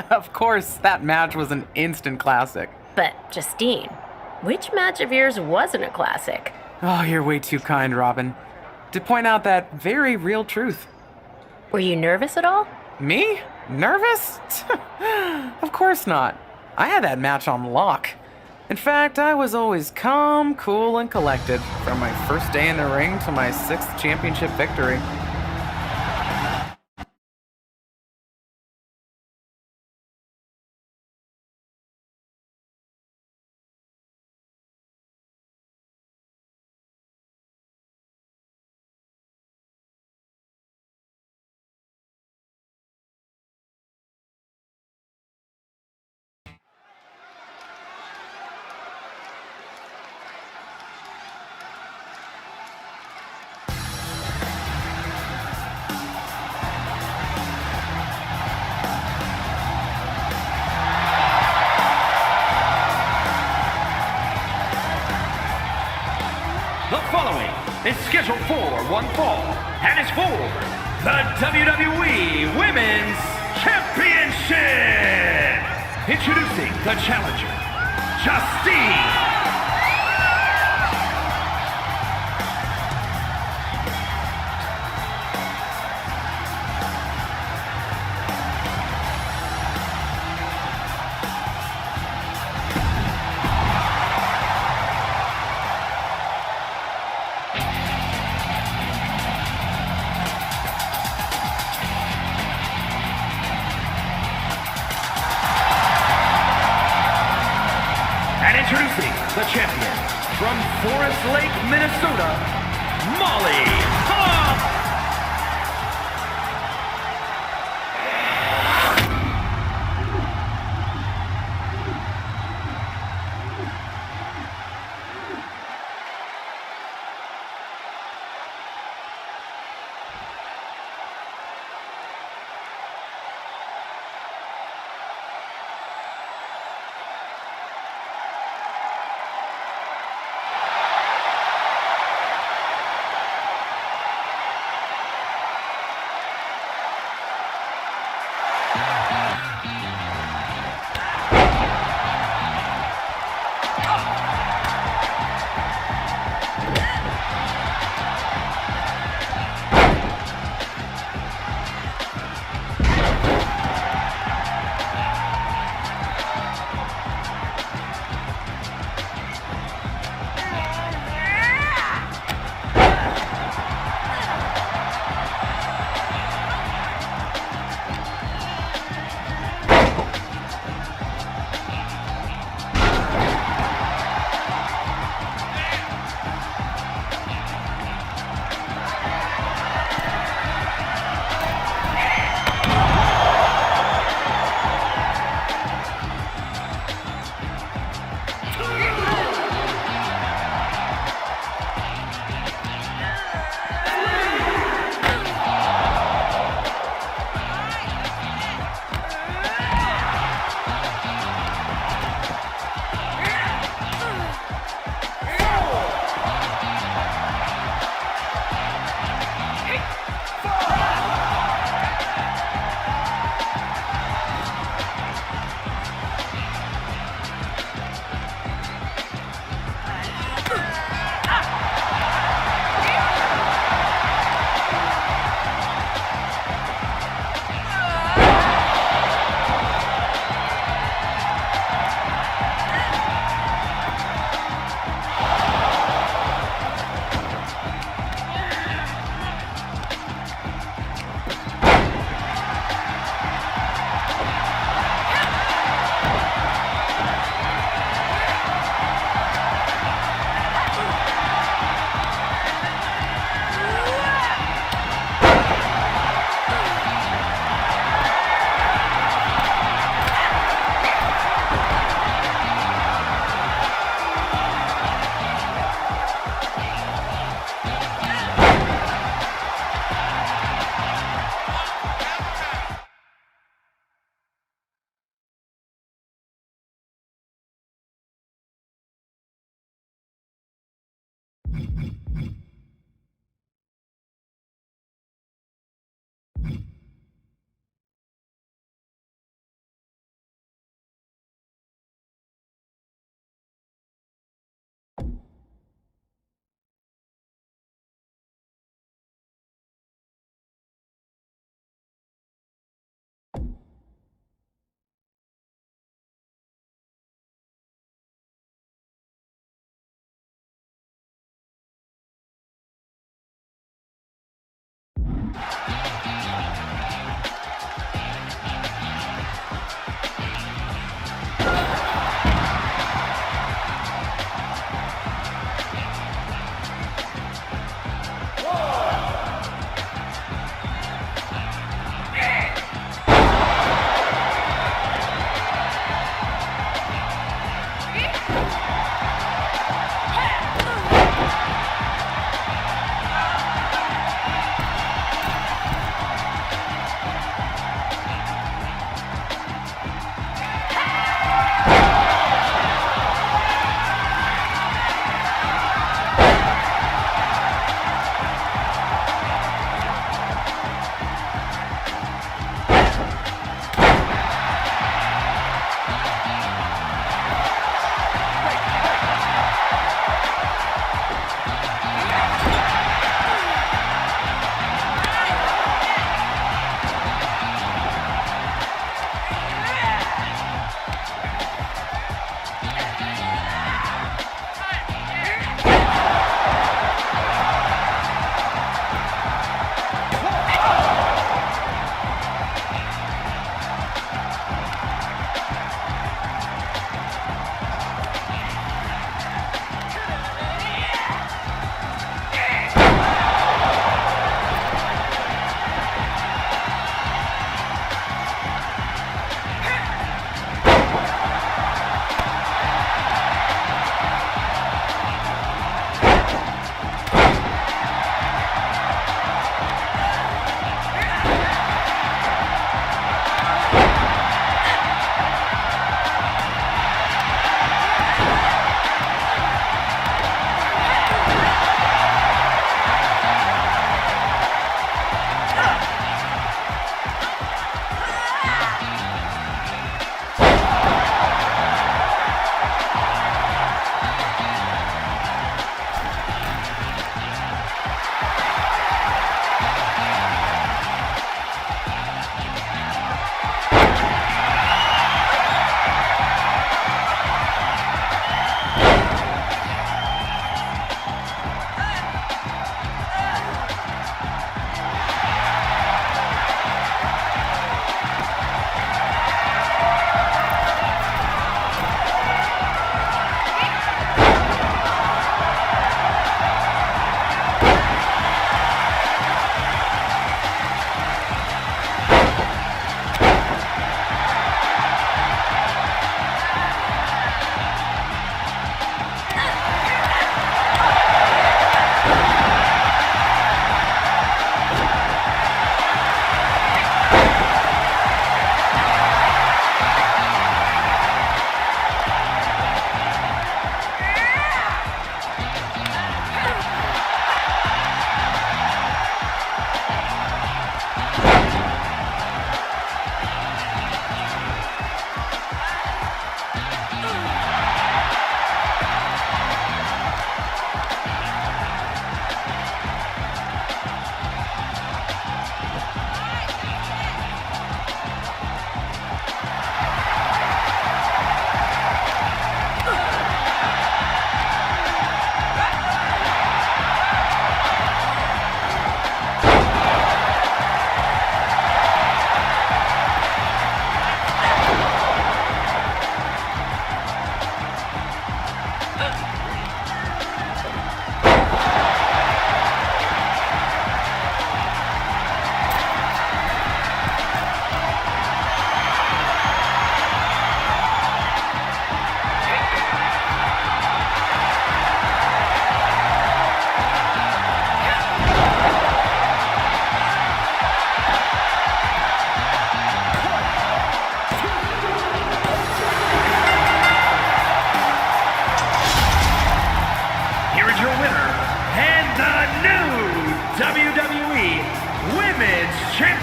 Of course, that match was an instant classic. But, Justine, which match of yours wasn't a classic? Oh, you're way too kind, Robin, to point out that very real truth. Were you nervous at all? Me? Nervous? Of course not. I had that match on lock. In fact, I was always calm, cool, and collected from my first day in the ring to my 6th championship victory. The following is scheduled for one fall and is for the WWE Women's Championship. Introducing the challenger, Justine. Introducing the champion from Forest Lake, Minnesota, Molly Hawk.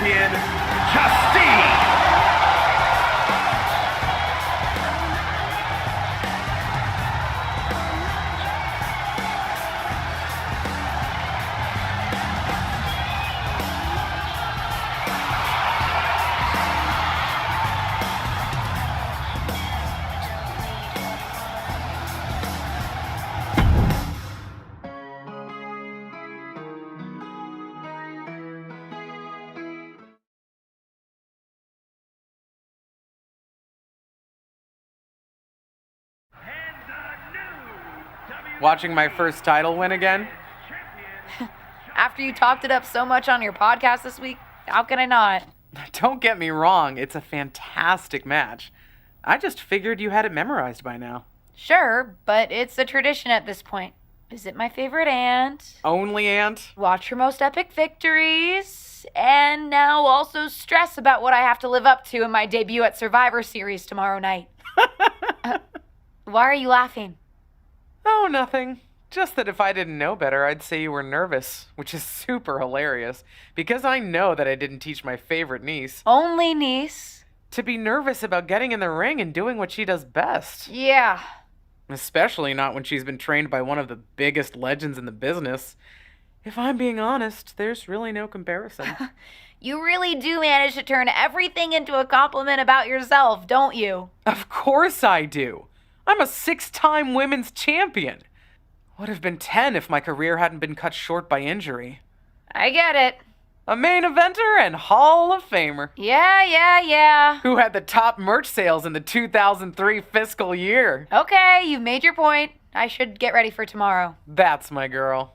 champion, Justine. Watching my first title win again? After you talked it up so much on your podcast this week, how can I not? Don't get me wrong, it's a fantastic match. I just figured you had it memorized by now. Sure, but it's a tradition at this point. Visit my favorite aunt, Only aunt? watch her most epic victories, and now also stress about what I have to live up to in my debut at Survivor Series tomorrow night. Why are you laughing? Oh, nothing. Just that if I didn't know better, I'd say you were nervous, which is super hilarious, because I know that I didn't teach my favorite niece Only niece. to be nervous about getting in the ring and doing what she does best. Yeah. Especially not when she's been trained by one of the biggest legends in the business. If I'm being honest, there's really no comparison. You really do manage to turn everything into a compliment about yourself, don't you? Of course I do. I'm a 6-time women's champion. Would have been 10 if my career hadn't been cut short by injury. I get it. A main eventer and Hall of Famer. Yeah. Who had the top merch sales in the 2003 fiscal year. Okay, you've made your point. I should get ready for tomorrow. That's my girl.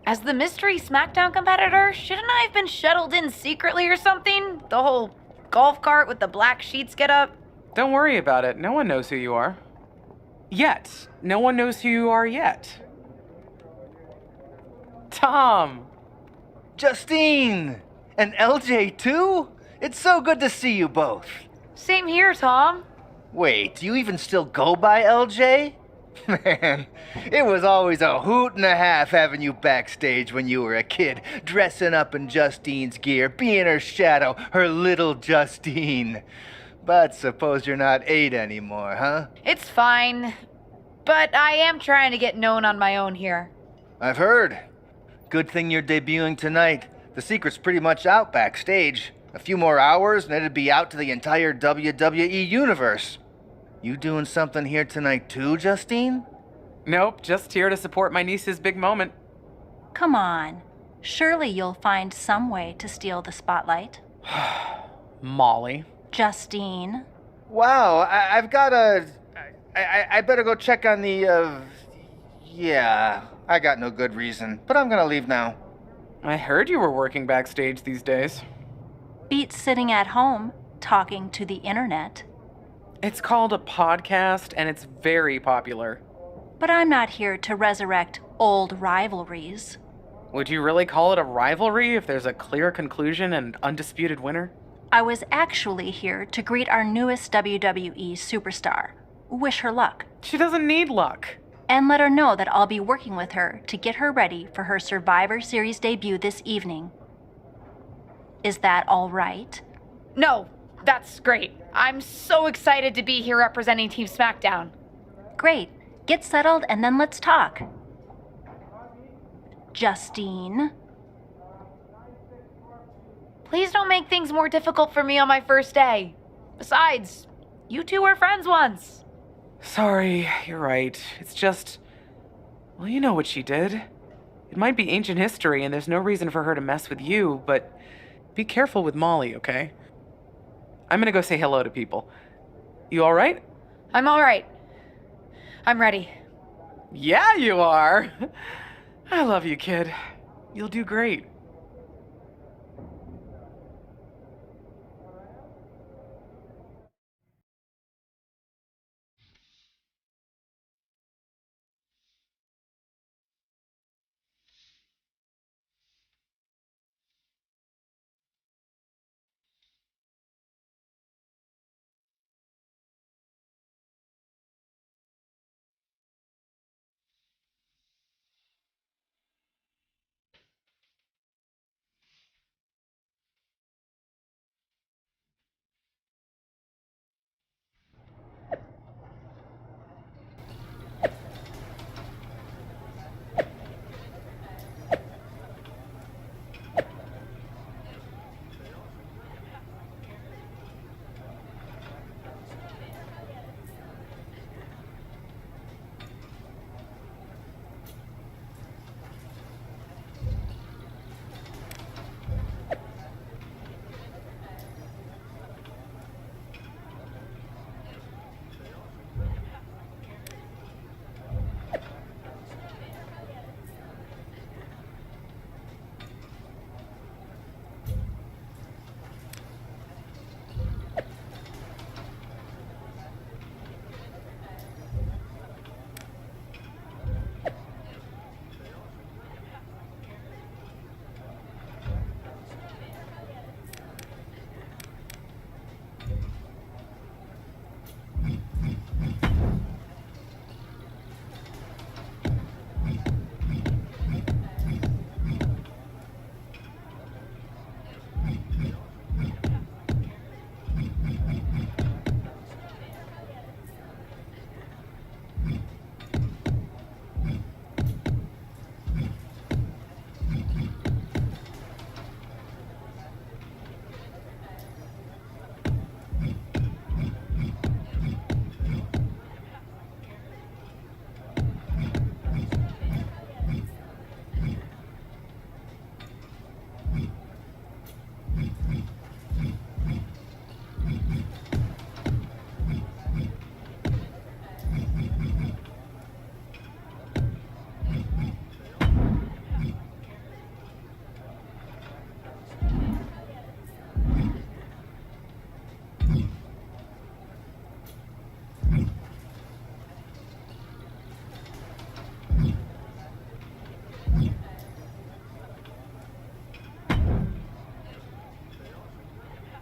As the mystery SmackDown competitor, shouldn't I have been shuttled in secretly or something? The whole golf cart with the black sheets get up? Don't worry about it. No one knows who you are. Yet. No one knows who you are yet. Tom! Justine! And LJ too? It's so good to see you both. Same here, Tom. Wait, do you even still go by LJ? Man, it was always a hoot and a half having you backstage when you were a kid, dressing up in Justine's gear, being her shadow, her little Justine. But suppose you're not 8 anymore, huh? It's fine. But I am trying to get known on my own here. I've heard. Good thing you're debuting tonight. The secret's pretty much out backstage. A few more hours and it'd be out to the entire WWE universe. You doing something here tonight too, Justine? Nope, just here to support my niece's big moment. Come on. Surely you'll find some way to steal the spotlight. Molly. Justine. Wow, I've got a... I better go check on the, Yeah, I got no good reason, but I'm gonna leave now. I heard you were working backstage these days. Beats sitting at home, talking to the internet. It's called a podcast, and it's very popular. But I'm not here to resurrect old rivalries. Would you really call it a rivalry if there's a clear conclusion and undisputed winner? I was actually here to greet our newest WWE Superstar. Wish her luck. She doesn't need luck. And let her know that I'll be working with her to get her ready for her Survivor Series debut this evening. Is that all right? No, that's great. I'm so excited to be here representing Team SmackDown. Great. Get settled and then let's talk. Justine. Please don't make things more difficult for me on my first day. Besides, you two were friends once. Sorry, you're right. It's just... Well, you know what she did. It might be ancient history and there's no reason for her to mess with you, but be careful with Molly, okay? I'm gonna go say hello to people. You alright? I'm all right. I'm ready. Yeah, you are. I love you, kid. You'll do great.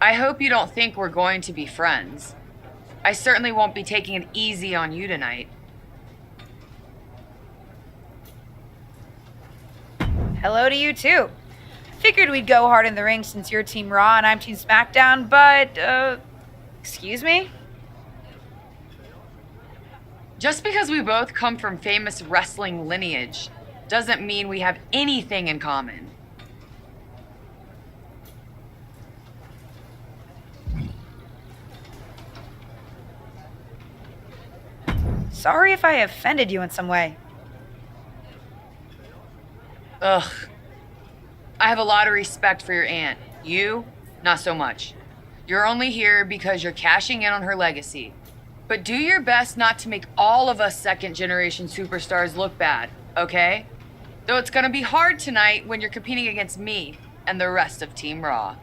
I hope you don't think we're going to be friends. I certainly won't be taking it easy on you tonight. Hello to you too. Figured we'd go hard in the ring since you're Team Raw and I'm Team SmackDown, but, excuse me? Just because we both come from famous wrestling lineage doesn't mean we have anything in common. Sorry if I offended you in some way. Ugh. I have a lot of respect for your aunt. You, not so much. You're only here because you're cashing in on her legacy. But do your best not to make all of us second-generation superstars look bad, okay? Though it's gonna be hard tonight when you're competing against me and the rest of Team Raw.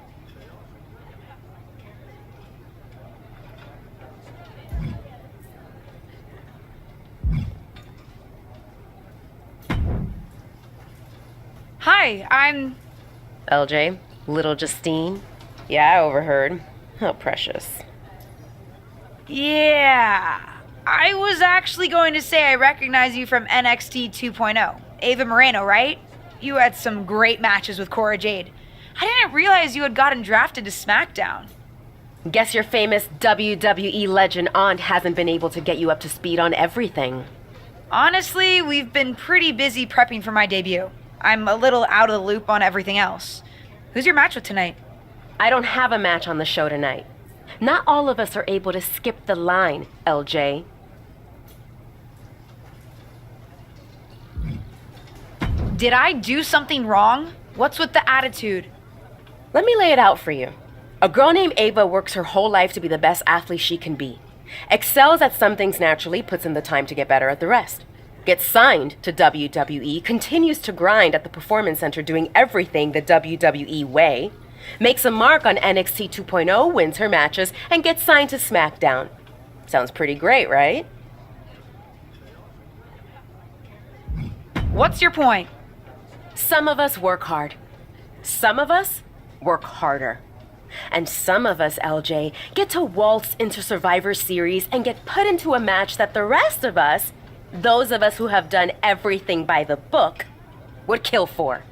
Hi, I'm... LJ, little Justine. Yeah, I overheard. How precious. Yeah. I was actually going to say I recognize you from NXT 2.0. Ava Moreno, right? You had some great matches with Cora Jade. I didn't realize you had gotten drafted to SmackDown. Guess your famous WWE legend aunt hasn't been able to get you up to speed on everything. Honestly, we've been pretty busy prepping for my debut. I'm a little out of the loop on everything else. Who's your match with tonight? I don't have a match on the show tonight. Not all of us are able to skip the line, LJ. Did I do something wrong? What's with the attitude? Let me lay it out for you. A girl named Ava works her whole life to be the best athlete she can be. Excels at some things naturally, puts in the time to get better at the rest. Gets signed to WWE, continues to grind at the Performance Center doing everything the WWE way. Makes a mark on NXT 2.0, wins her matches, and gets signed to SmackDown. Sounds pretty great, right? What's your point? Some of us work hard. Some of us work harder. And some of us, LJ, get to waltz into Survivor Series and get put into a match that the rest of us, those of us who have done everything by the book, would kill for.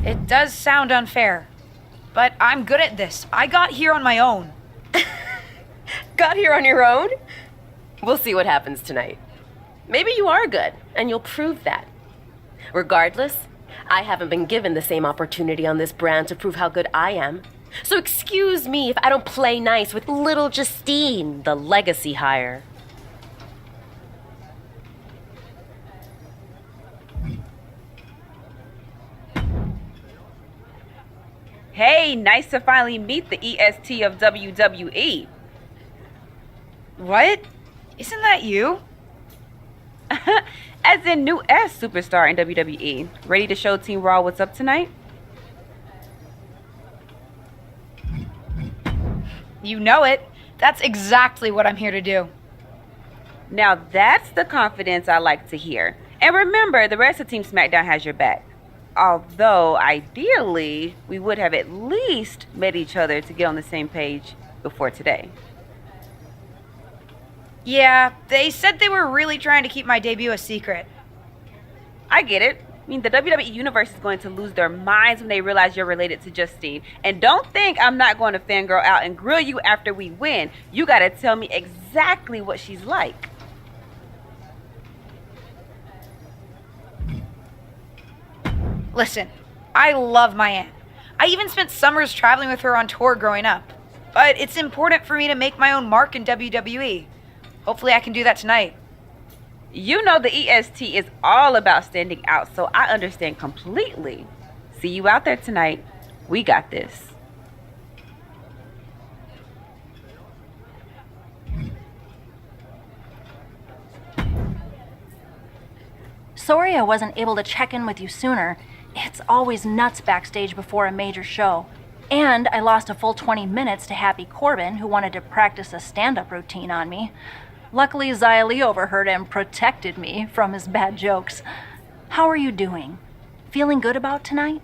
It does sound unfair, but I'm good at this. I got here on my own. Got here on your own? We'll see what happens tonight. Maybe you are good, and you'll prove that. Regardless, I haven't been given the same opportunity on this brand to prove how good I am. So excuse me if I don't play nice with little Justine, the legacy hire. Hey, nice to finally meet the EST of WWE. What? Isn't that you? As in new S superstar in WWE. Ready to show Team Raw what's up tonight? You know it. That's exactly what I'm here to do. Now that's the confidence I like to hear. And remember, the rest of Team SmackDown has your back. Although, ideally, we would have at least met each other to get on the same page before today. Yeah, they said they were really trying to keep my debut a secret. I get it. I mean, the WWE Universe is going to lose their minds when they realize you're related to Justine. And don't think I'm not going to fangirl out and grill you after we win. You gotta tell me exactly what she's like. Listen, I love my aunt. I even spent summers traveling with her on tour growing up. But it's important for me to make my own mark in WWE. Hopefully I can do that tonight. You know the EST is all about standing out, so I understand completely. See you out there tonight. We got this. Sorry I wasn't able to check in with you sooner. It's always nuts backstage before a major show. And I lost a full 20 minutes to Happy Corbin, who wanted to practice a stand-up routine on me. Luckily, Xia Li overheard and protected me from his bad jokes. How are you doing? Feeling good about tonight?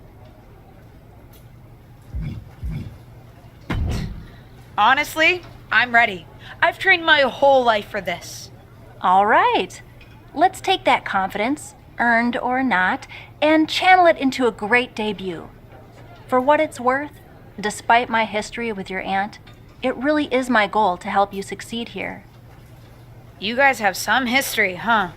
Honestly, I'm ready. I've trained my whole life for this. All right. Let's take that confidence, earned or not, and channel it into a great debut. For what it's worth, despite my history with your aunt, it really is my goal to help you succeed here. You guys have some history, huh?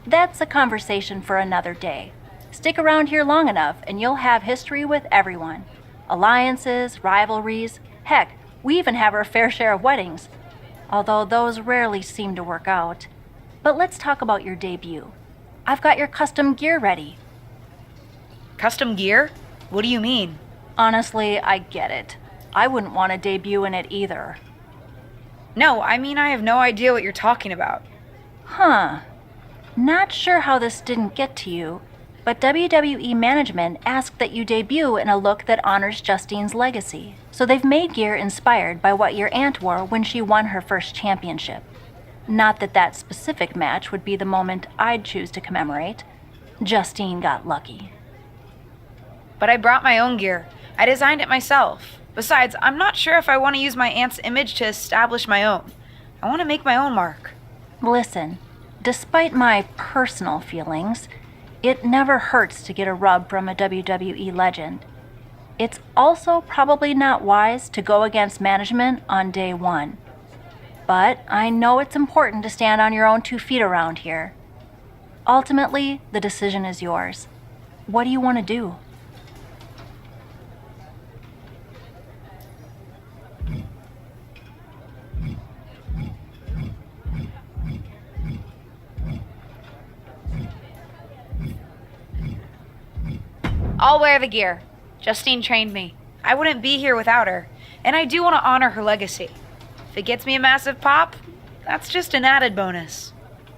That's a conversation for another day. Stick around here long enough and you'll have history with everyone. Alliances, rivalries, heck, we even have our fair share of weddings. Although those rarely seem to work out. But let's talk about your debut. I've got your custom gear ready. Custom gear? What do you mean? Honestly, I get it. I wouldn't want to debut in it either. No, I mean I have no idea what you're talking about. Huh. Not sure how this didn't get to you, but WWE management asked that you debut in a look that honors Justine's legacy. So they've made gear inspired by what your aunt wore when she won her first championship. Not that that specific match would be the moment I'd choose to commemorate. Justine got lucky. But I brought my own gear. I designed it myself. Besides, I'm not sure if I want to use my aunt's image to establish my own. I want to make my own mark. Listen, despite my personal feelings, it never hurts to get a rub from a WWE legend. It's also probably not wise to go against management on day one. But I know it's important to stand on your own 2 feet around here. Ultimately, the decision is yours. What do you want to do? I'll wear the gear. Justine trained me. I wouldn't be here without her, and I do want to honor her legacy. If it gets me a massive pop, that's just an added bonus.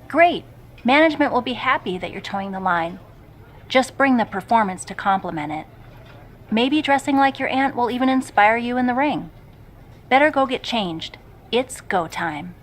Great. Management will be happy that you're towing the line. Just bring the performance to complement it. Maybe dressing like your aunt will even inspire you in the ring. Better go get changed. It's go time.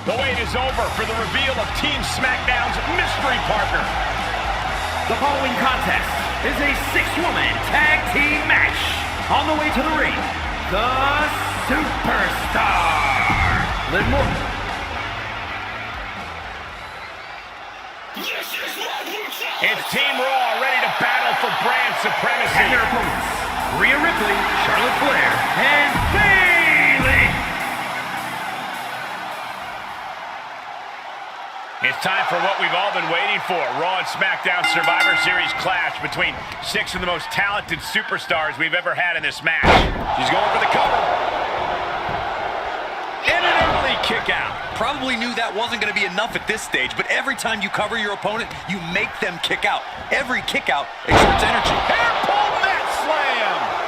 The wait is over for the reveal of Team SmackDown's mystery partner. The following contest is a 6-woman tag team match. On the way to the ring, the Superstar. Liv Morgan. It's Team Raw ready to battle for brand supremacy. And their opponents, Rhea Ripley, Charlotte Flair, and Bayley. It's time for what we've all been waiting for. Raw and SmackDown Survivor Series clash between 6 of the most talented superstars we've ever had in this match. She's going for the cover. And an early kick out. Probably knew that wasn't going to be enough at this stage, but every time you cover your opponent, you make them kick out. Every kick out exerts energy. Hair pull mat slam.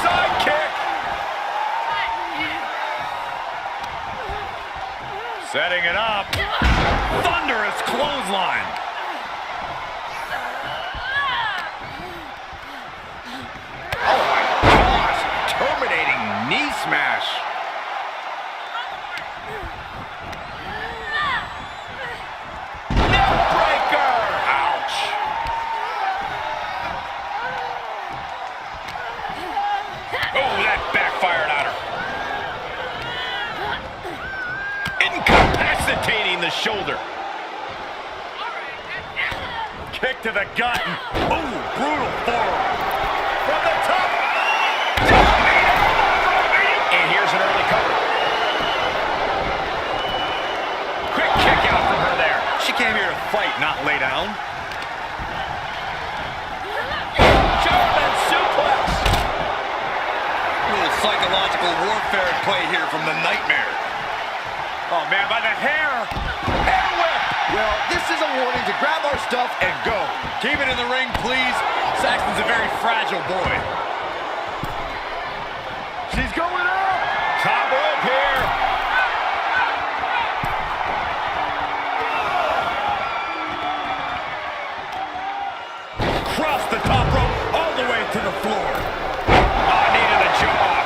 Side kick. Setting it up. Thunderous clothesline. Oh my gosh. Terminating knee smash. Neck breaker. Ouch. Oh, that backfired on her. Incapacitating the shoulder. Kick to the gut. Oh, brutal forearm. From the top. And here's an early cover. Quick kick out from her there. She came here to fight, not lay down. psychological warfare at play here from the Nightmare. Oh, man, by the hair. Hair whip. Well, this is a warning to grab our stuff and go. Keep it in the ring, please. Saxton's a very fragile boy. She's going up. Top rope here. Cross the top rope all the way to the floor. Oh, knee to the jaw.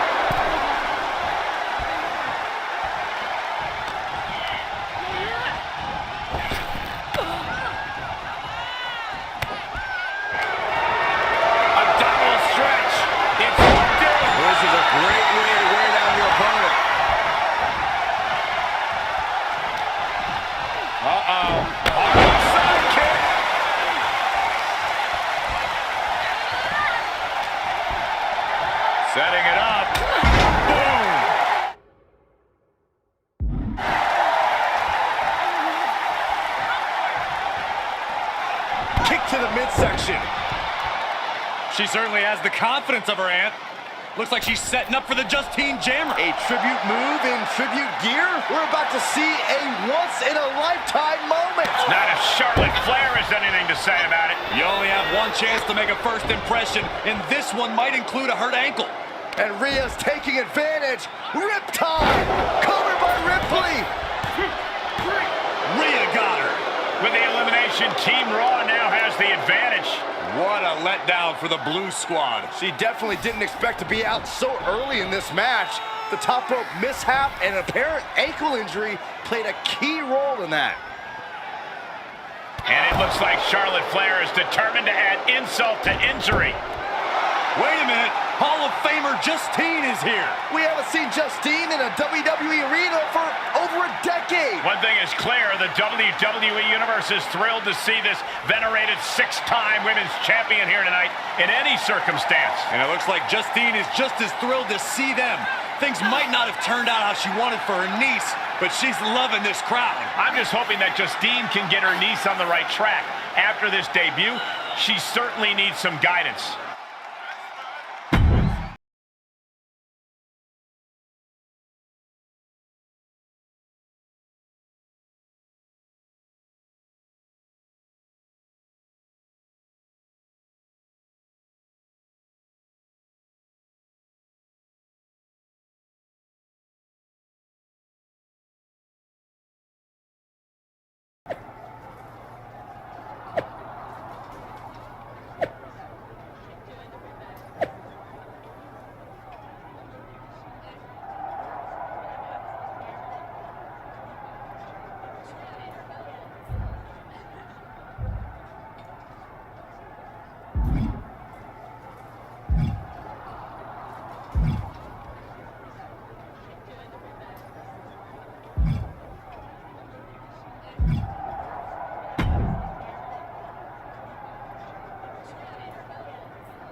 Abdominal stretch. It's worked in. This is a great way to wear down your opponent. Uh-oh. Side kick. Setting it up. Boom. Kick to the midsection. She certainly has the confidence of her aunt. Looks like she's setting up for the Justine Jammer. A tribute move in tribute gear? We're about to see a once-in-a-lifetime moment. Not if Charlotte Flair has anything to say about it. You only have one chance to make a first impression, and this one might include a hurt ankle. And Rhea's taking advantage. Riptide! Covered by Ripley! Rhea got her. With the elimination, Team Raw now has the advantage. What a letdown for the Blue Squad. She definitely didn't expect to be out so early in this match. The top rope mishap and apparent ankle injury played a key role in that. And it looks like Charlotte Flair is determined to add insult to injury. Wait a minute. Hall of Famer Justine is here. We haven't seen Justine in a WWE arena for over a decade. One thing is clear, the WWE Universe is thrilled to see this venerated six-time women's champion here tonight in any circumstance. And it looks like Justine is just as thrilled to see them. Things might not have turned out how she wanted for her niece, but she's loving this crowd. I'm just hoping that Justine can get her niece on the right track. After this debut, she certainly needs some guidance.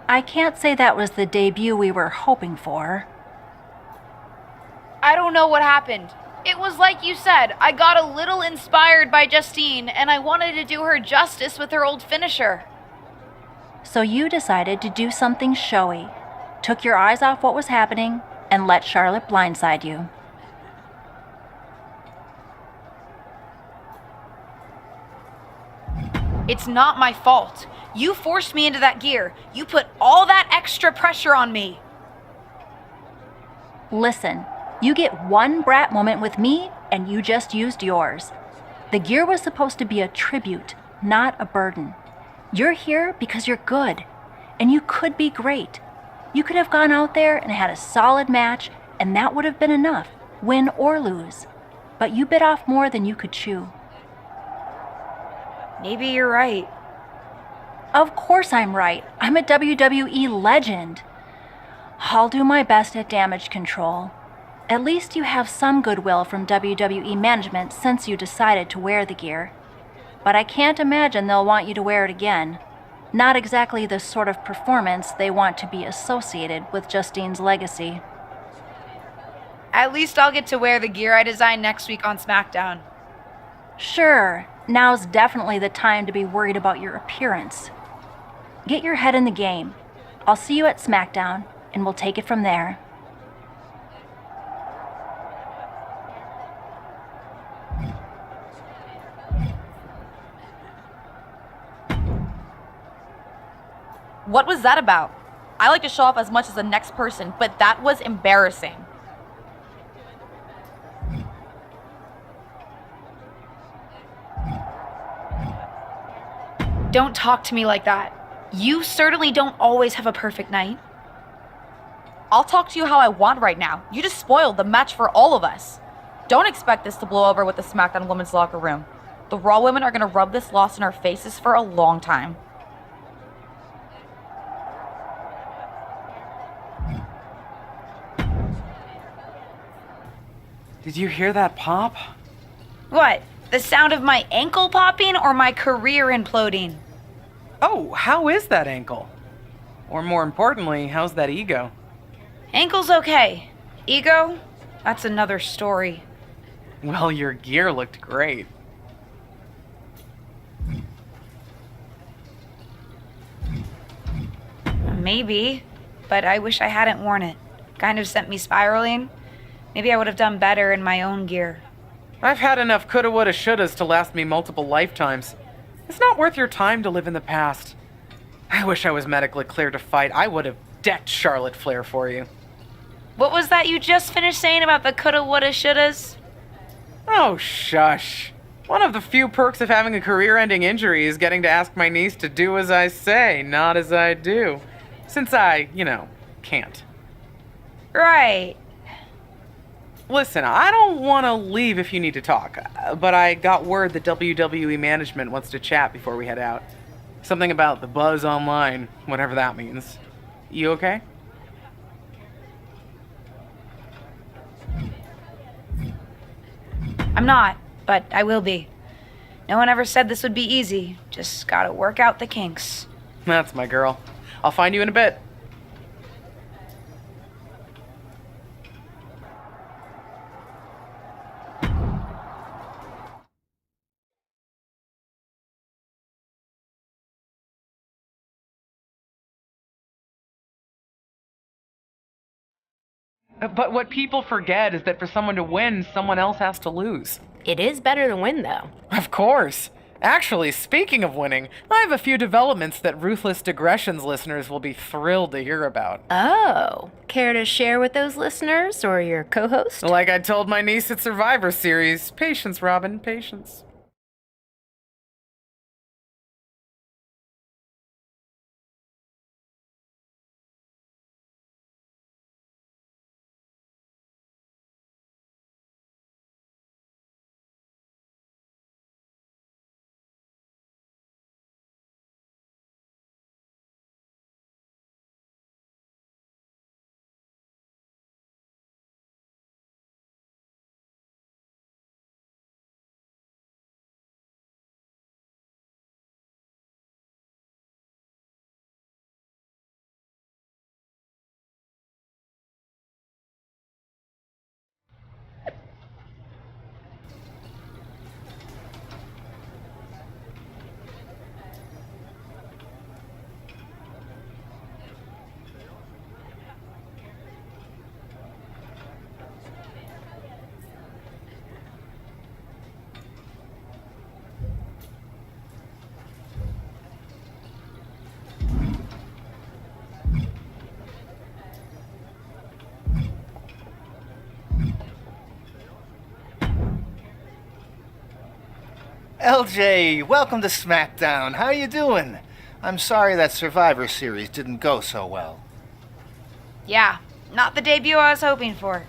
I can't say that was the debut we were hoping for. I don't know what happened. It was like you said, I got a little inspired by Justine, and I wanted to do her justice with her old finisher. So you decided to do something showy, took your eyes off what was happening, and let Charlotte blindside you. It's not my fault. You forced me into that gear. You put all that extra pressure on me. Listen, you get one brat moment with me, and you just used yours. The gear was supposed to be a tribute, not a burden. You're here because you're good, and you could be great. You could have gone out there and had a solid match, and that would have been enough, win or lose. But you bit off more than you could chew. Maybe you're right. Of course I'm right. I'm a WWE legend. I'll do my best at damage control. At least you have some goodwill from WWE management since you decided to wear the gear. But I can't imagine they'll want you to wear it again. Not exactly the sort of performance they want to be associated with Justine's legacy. At least I'll get to wear the gear I designed next week on SmackDown. Sure, now's definitely the time to be worried about your appearance. Get your head in the game. I'll see you at SmackDown, and we'll take it from there. What was that about? I like to show off as much as the next person, but that was embarrassing. Don't talk to me like that. You certainly don't always have a perfect night. I'll talk to you how I want right now. You just spoiled the match for all of us. Don't expect this to blow over with the SmackDown women's locker room. The Raw women are gonna rub this loss in our faces for a long time. Did you hear that pop? What? The sound of my ankle popping or my career imploding? Oh, how is that ankle? Or more importantly, how's that ego? Ankle's okay. Ego? That's another story. Well, your gear looked great. Maybe, but I wish I hadn't worn it. Kind of sent me spiraling. Maybe I would have done better in my own gear. I've had enough coulda, woulda, shouldas to last me multiple lifetimes. It's not worth your time to live in the past. I wish I was medically cleared to fight. I would have decked Charlotte Flair for you. What was that you just finished saying about the coulda, woulda, shouldas? Oh, shush. One of the few perks of having a career-ending injury is getting to ask my niece to do as I say, not as I do. Since I, can't. Right. Listen, I don't want to leave if you need to talk, but I got word that WWE management wants to chat before we head out. Something about the buzz online, whatever that means. You okay? I'm not, but I will be. No one ever said this would be easy. Just gotta work out the kinks. That's my girl. I'll find you in a bit. But what people forget is that for someone to win, someone else has to lose. It is better to win, though. Of course. Actually, speaking of winning, I have a few developments that Ruthless Digressions listeners will be thrilled to hear about. Oh, care to share with those listeners or your co-host? Like I told my niece at Survivor Series, patience, Robin, patience. LJ, welcome to SmackDown. How you doing? I'm sorry that Survivor Series didn't go so well. Yeah, not the debut I was hoping for.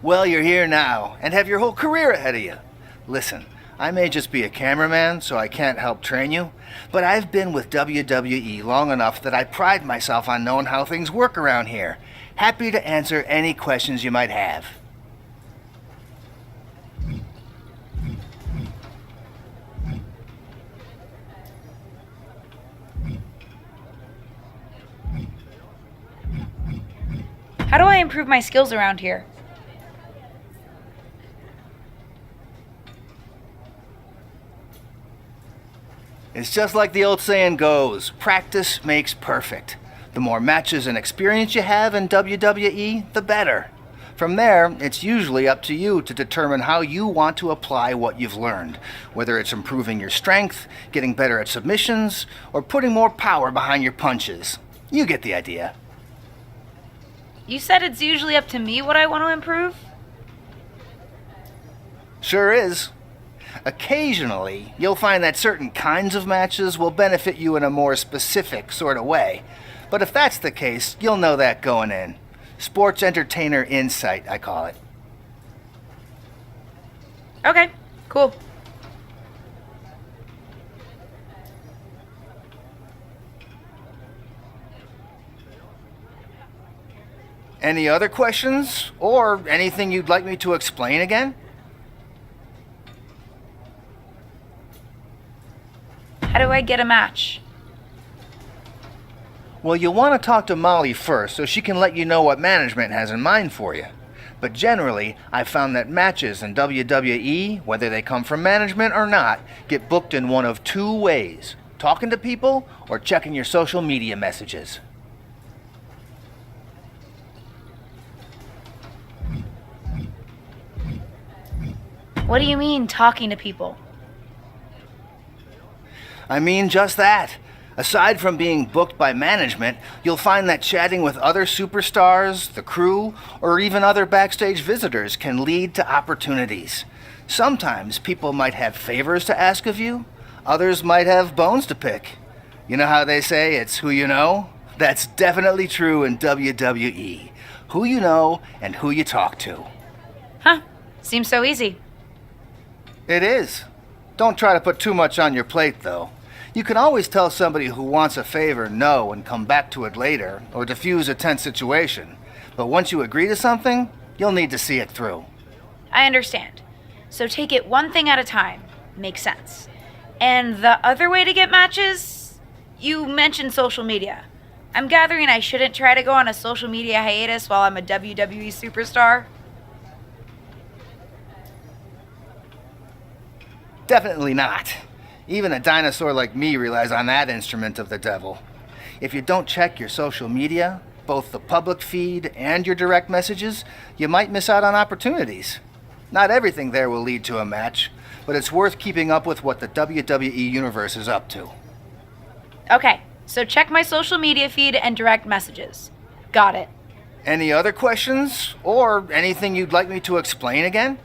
Well, you're here now, and have your whole career ahead of you. Listen, I may just be a cameraman, so I can't help train you, but I've been with WWE long enough that I pride myself on knowing how things work around here. Happy to answer any questions you might have. How do I improve my skills around here? It's just like the old saying goes, practice makes perfect. The more matches and experience you have in WWE, the better. From there, it's usually up to you to determine how you want to apply what you've learned, whether it's improving your strength, getting better at submissions, or putting more power behind your punches. You get the idea. You said it's usually up to me what I want to improve? Sure is. Occasionally, you'll find that certain kinds of matches will benefit you in a more specific sort of way. But if that's the case, you'll know that going in. Sports entertainer insight, I call it. Okay, cool. Any other questions? Or anything you'd like me to explain again? How do I get a match? Well, you'll want to talk to Molly first so she can let you know what management has in mind for you. But generally, I've found that matches in WWE, whether they come from management or not, get booked in one of two ways: talking to people or checking your social media messages. What do you mean, talking to people? I mean just that. Aside from being booked by management, you'll find that chatting with other superstars, the crew, or even other backstage visitors can lead to opportunities. Sometimes people might have favors to ask of you, others might have bones to pick. You know how they say it's who you know? That's definitely true in WWE. Who you know and who you talk to. Huh, seems so easy. It is. Don't try to put too much on your plate, though. You can always tell somebody who wants a favor no and come back to it later, or diffuse a tense situation. But once you agree to something, you'll need to see it through. I understand. So take it one thing at a time. Makes sense. And the other way to get matches? You mentioned social media. I'm gathering I shouldn't try to go on a social media hiatus while I'm a WWE superstar. Definitely not. Even a dinosaur like me relies on that instrument of the devil. If you don't check your social media, both the public feed and your direct messages, you might miss out on opportunities. Not everything there will lead to a match, but it's worth keeping up with what the WWE Universe is up to. Okay, so check my social media feed and direct messages. Got it. Any other questions? Or anything you'd like me to explain again?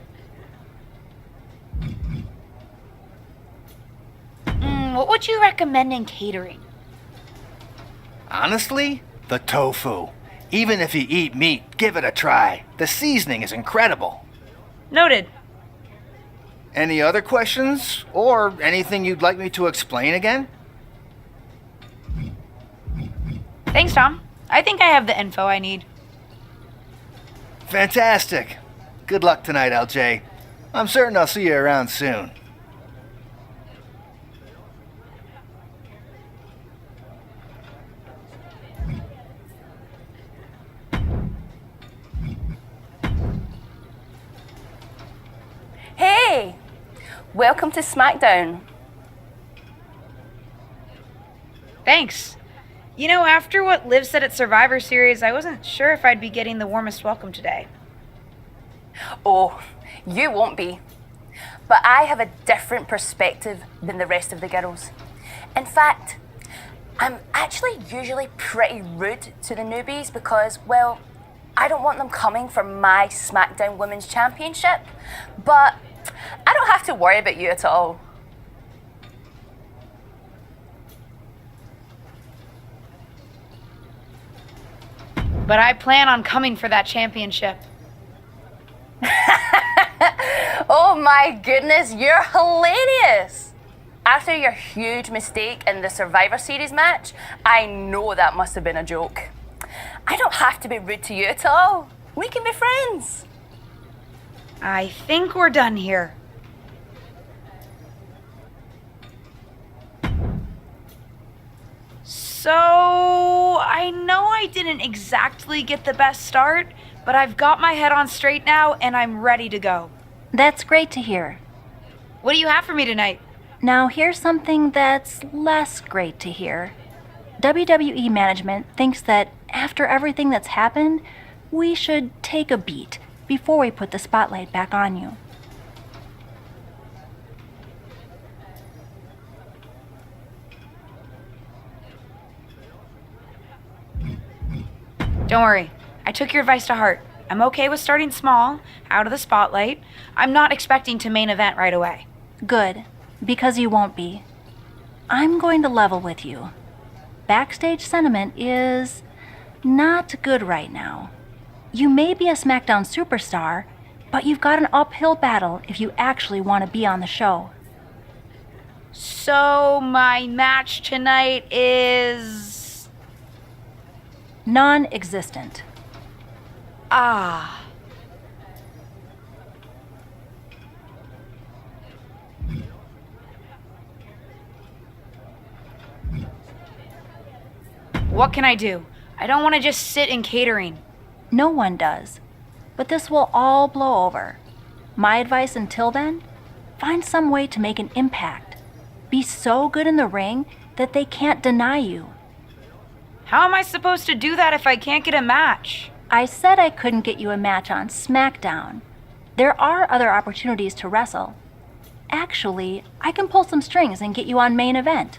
What would you recommend in catering? Honestly, the tofu. Even if you eat meat, give it a try. The seasoning is incredible. Noted. Any other questions? Or anything you'd like me to explain again? Thanks, Tom. I think I have the info I need. Fantastic. Good luck tonight, LJ. I'm certain I'll see you around soon. Hey! Welcome to SmackDown. Thanks. You know, after what Liv said at Survivor Series, I wasn't sure if I'd be getting the warmest welcome today. Oh, you won't be. But I have a different perspective than the rest of the girls. In fact, I'm actually usually pretty rude to the newbies because, well, I don't want them coming for my SmackDown Women's Championship, but I don't have to worry about you at all. But I plan on coming for that championship. Oh my goodness, you're hilarious! After your huge mistake in the Survivor Series match, I know that must have been a joke. I don't have to be rude to you at all. We can be friends. I think we're done here. So, I know I didn't exactly get the best start, but I've got my head on straight now and I'm ready to go. That's great to hear. What do you have for me tonight? Now, here's something that's less great to hear. WWE management thinks that after everything that's happened, we should take a beat before we put the spotlight back on you. Don't worry. I took your advice to heart. I'm okay with starting small, out of the spotlight. I'm not expecting to main event right away. Good, because you won't be. I'm going to level with you. Backstage sentiment is not good right now. You may be a SmackDown superstar, but you've got an uphill battle if you actually want to be on the show. So, my match tonight is... Non-existent. Ah. What can I do? I don't want to just sit in catering. No one does. But this will all blow over. My advice until then? Find some way to make an impact. Be so good in the ring that they can't deny you. How am I supposed to do that if I can't get a match? I said I couldn't get you a match on SmackDown. There are other opportunities to wrestle. Actually, I can pull some strings and get you on main event.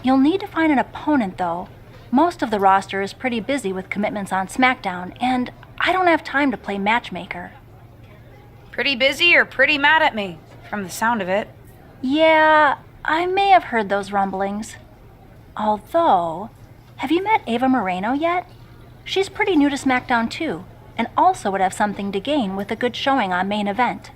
You'll need to find an opponent, though. Most of the roster is pretty busy with commitments on SmackDown, and I don't have time to play matchmaker. Pretty busy or pretty mad at me, from the sound of it. Yeah, I may have heard those rumblings. Although, have you met Ava Moreno yet? She's pretty new to SmackDown too, and also would have something to gain with a good showing on main event.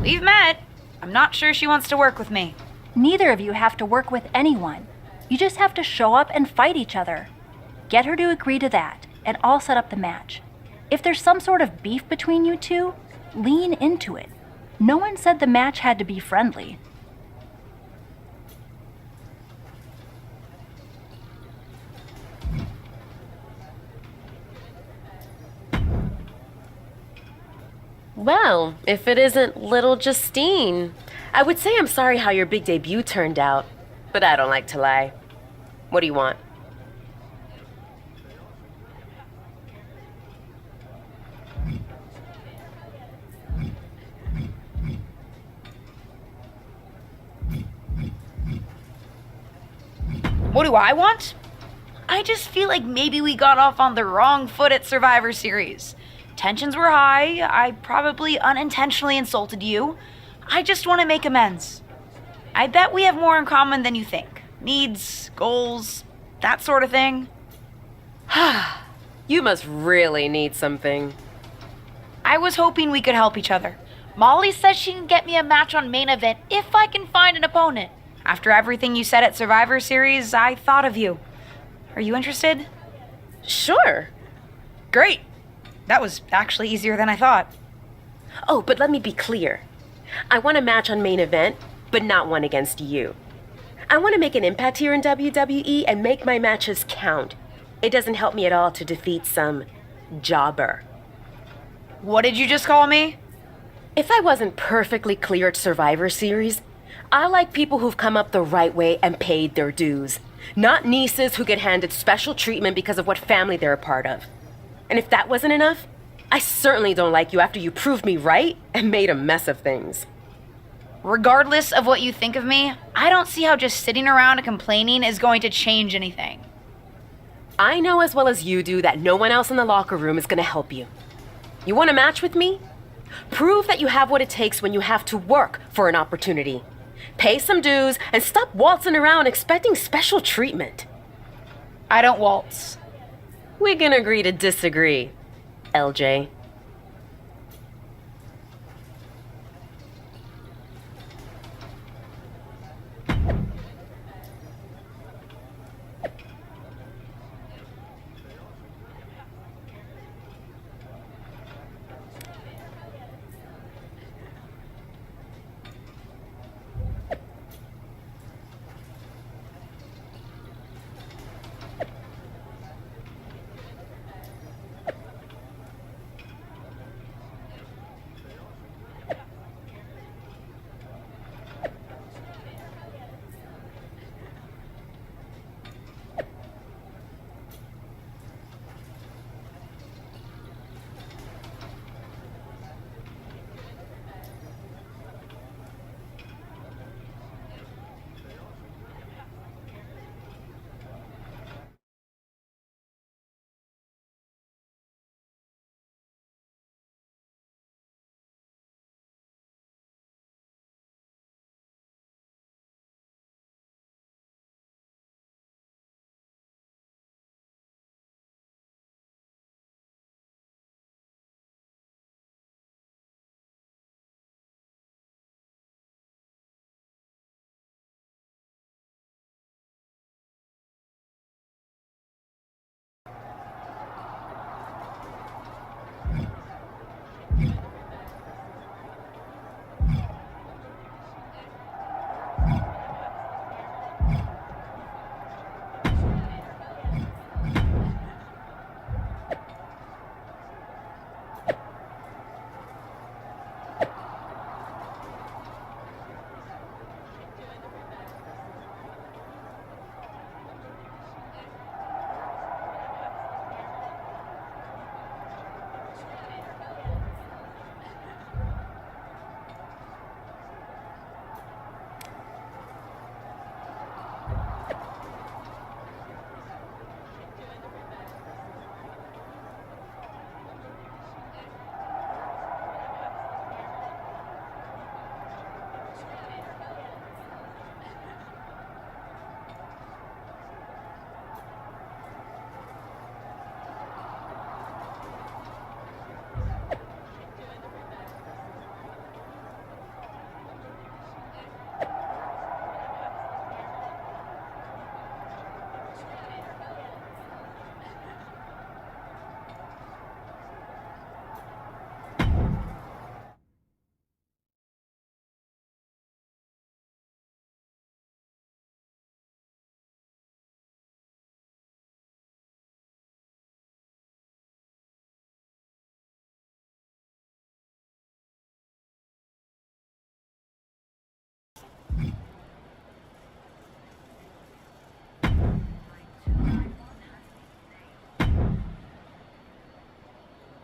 We've met. I'm not sure she wants to work with me. Neither of you have to work with anyone. You just have to show up and fight each other. Get her to agree to that, and I'll set up the match. If there's some sort of beef between you two, lean into it. No one said the match had to be friendly. Well, if it isn't little Justine, I would say I'm sorry how your big debut turned out, but I don't like to lie. What do you want? What do I want? I just feel like maybe we got off on the wrong foot at Survivor Series. Tensions were high. I probably unintentionally insulted you. I just want to make amends. I bet we have more in common than you think. Needs, goals, that sort of thing. You must really need something. I was hoping we could help each other. Molly says she can get me a match on main event if I can find an opponent. After everything you said at Survivor Series, I thought of you. Are you interested? Sure. Great. That was actually easier than I thought. Oh, but let me be clear. I want a match on main event, but not one against you. I want to make an impact here in WWE and make my matches count. It doesn't help me at all to defeat some jobber. What did you just call me? If I wasn't perfectly clear at Survivor Series, I like people who've come up the right way and paid their dues, not nieces who get handed special treatment because of what family they're a part of. And if that wasn't enough, I certainly don't like you after you proved me right and made a mess of things. Regardless of what you think of me, I don't see how just sitting around and complaining is going to change anything. I know as well as you do that no one else in the locker room is going to help you. You want a match with me? Prove that you have what it takes when you have to work for an opportunity. Pay some dues and stop waltzing around expecting special treatment. I don't waltz. We can agree to disagree, LJ.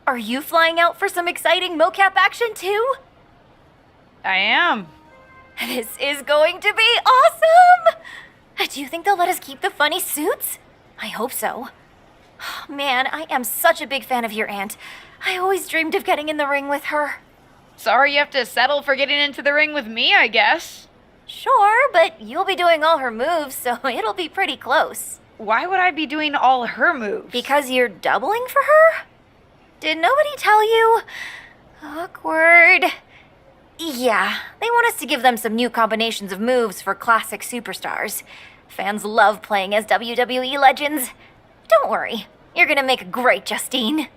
Are you flying out for some exciting mocap action too? I am. This is going to be awesome! Do you think they'll let us keep the funny suits? I hope so. Man, I am such a big fan of your aunt. I always dreamed of getting in the ring with her. Sorry you have to settle for getting into the ring with me, I guess. Sure, but you'll be doing all her moves, so it'll be pretty close. Why would I be doing all her moves? Because you're doubling for her? Did nobody tell you? Awkward. Yeah, they want us to give them some new combinations of moves for classic superstars. Fans love playing as WWE legends. Don't worry, you're gonna make a great Justine.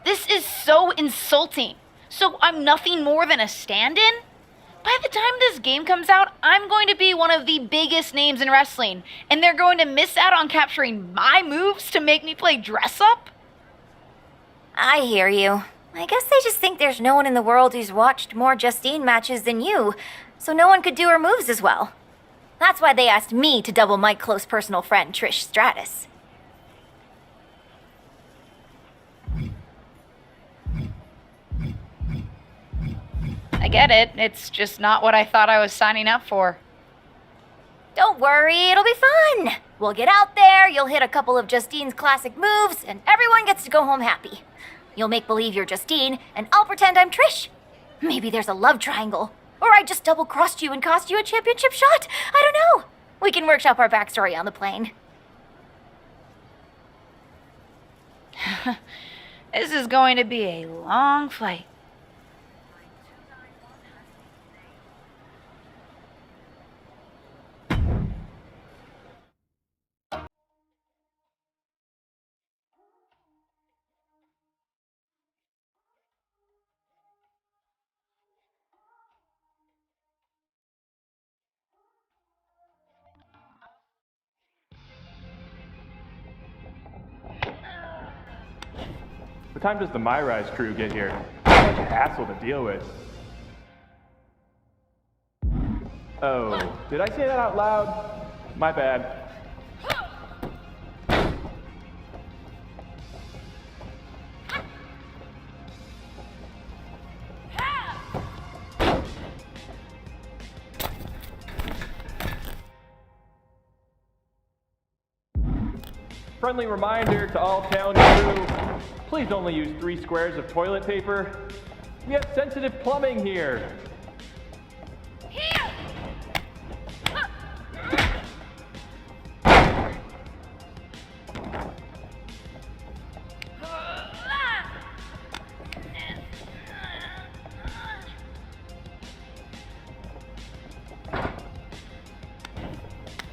This is so insulting. So I'm nothing more than a stand-in? By the time this game comes out, I'm going to be one of the biggest names in wrestling, and they're going to miss out on capturing my moves to make me play dress-up? I hear you. I guess they just think there's no one in the world who's watched more Justine matches than you, so no one could do her moves as well. That's why they asked me to double my close personal friend, Trish Stratus. I get it. It's just not what I thought I was signing up for. Don't worry, it'll be fun. We'll get out there, you'll hit a couple of Justine's classic moves, and everyone gets to go home happy. You'll make believe you're Justine, and I'll pretend I'm Trish. Maybe there's a love triangle. Or I just double-crossed you and cost you a championship shot. I don't know. We can workshop our backstory on the plane. This is going to be a long flight. What time does the MyRise crew get here? Such a hassle to deal with. Oh, did I say that out loud? My bad. Friendly reminder to all town crew, please only use 3 squares of toilet paper. We have sensitive plumbing here.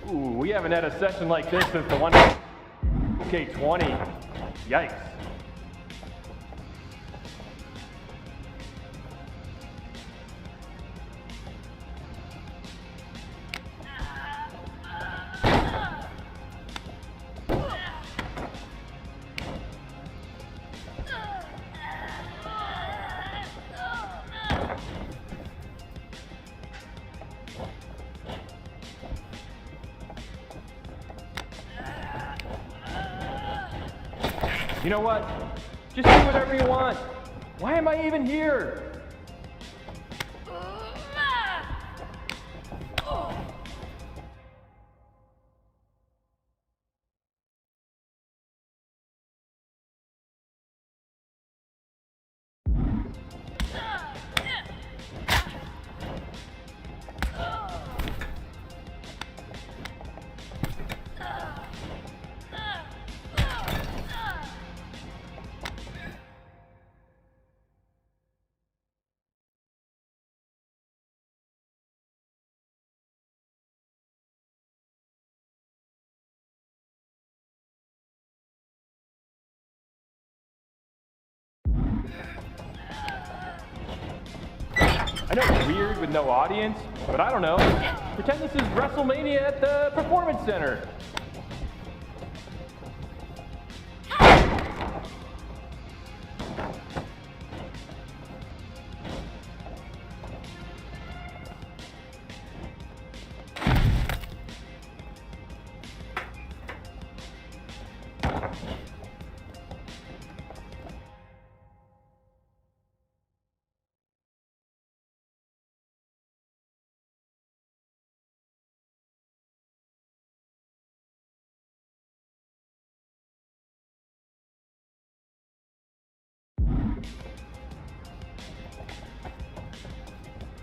Ooh, we haven't had a session like this since the one 2K23. Yikes. You know what? Just do whatever you want. Why am I even here? I know it's weird with no audience, but I don't know. Pretend this is WrestleMania at the Performance Center.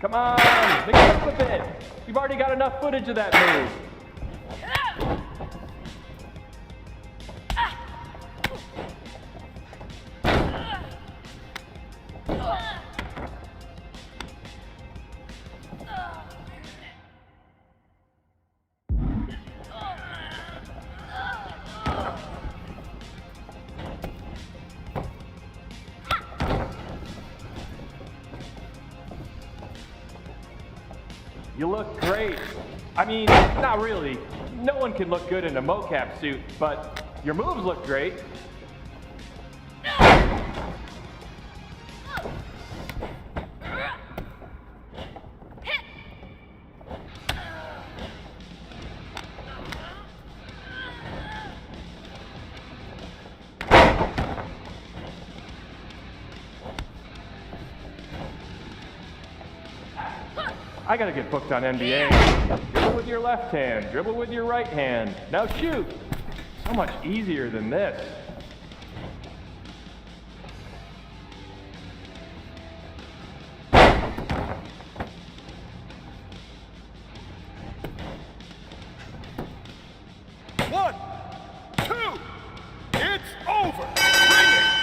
Come on, mix it up a bit. You've already got enough footage of that move. You look great. I mean, not really. No one can look good in a mocap suit, but your moves look great. I gotta get booked on NBA. Dribble with your left hand, dribble with your right hand. Now shoot! So much easier than this. One, two, it's over. Bring it.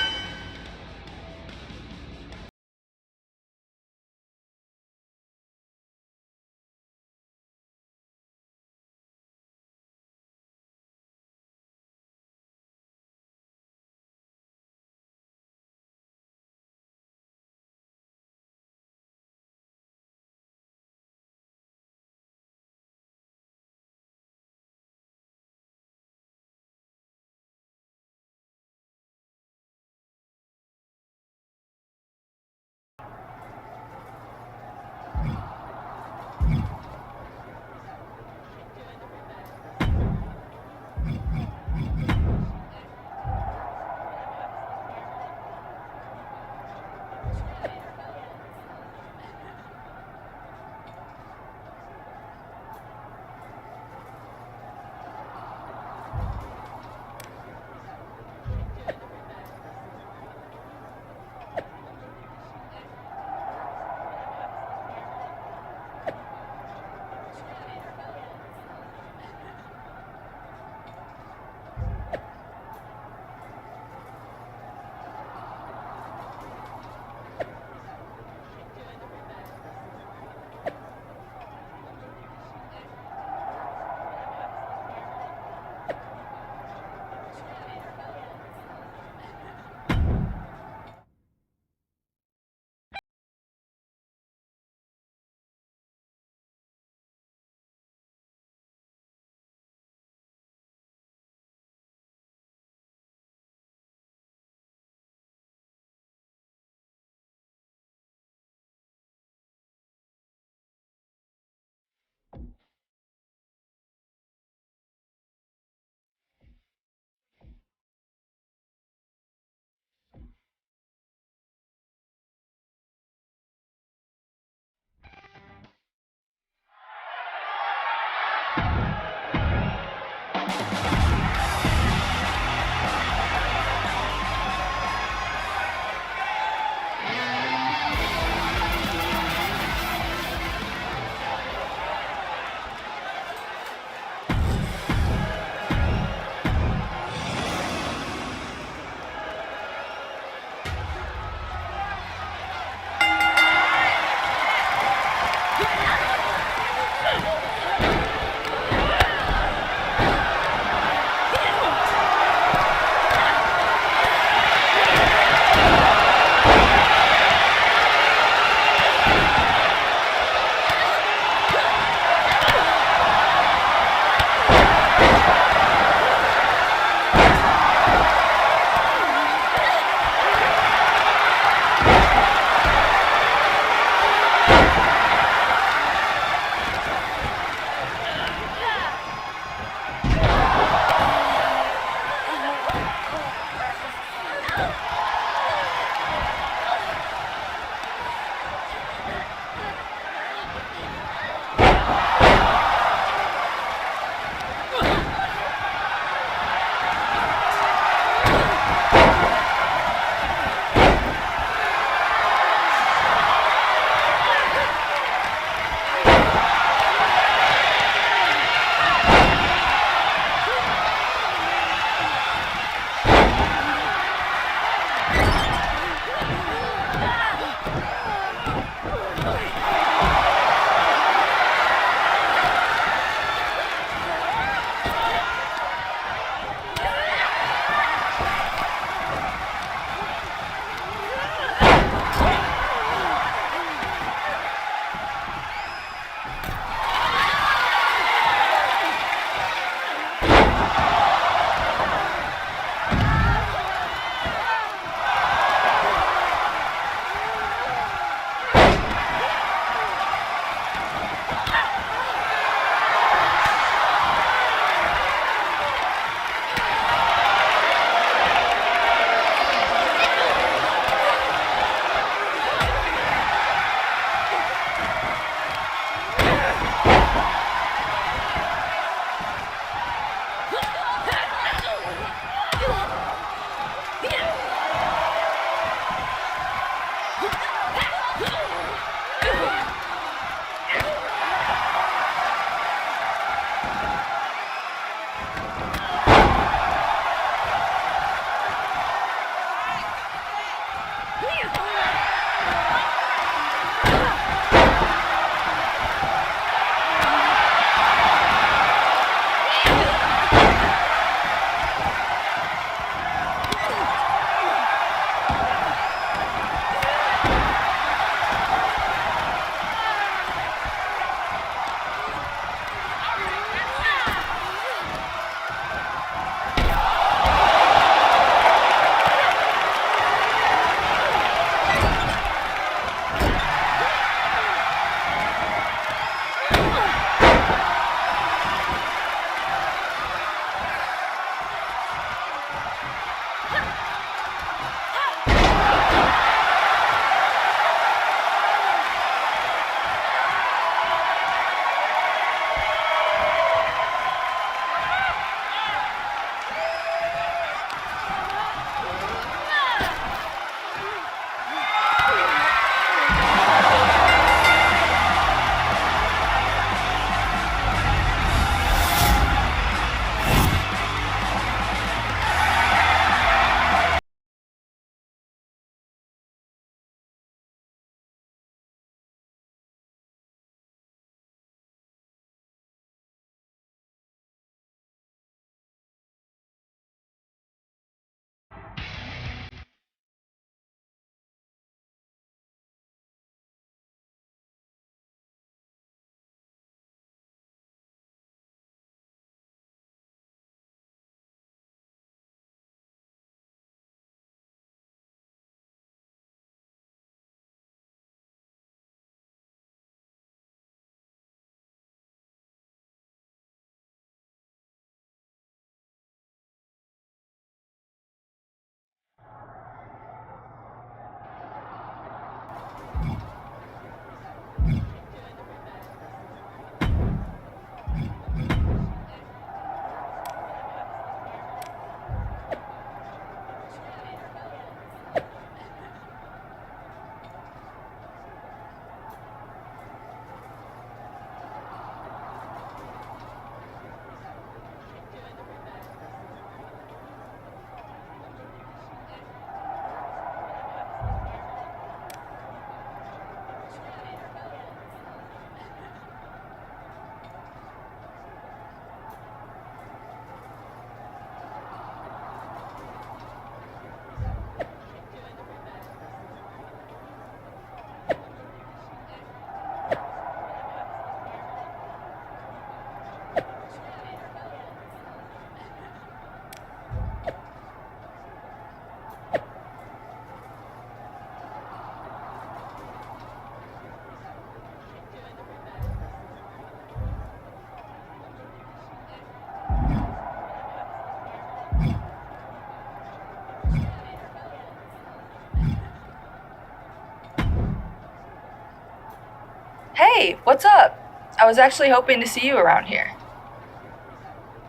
Hey, what's up? I was actually hoping to see you around here.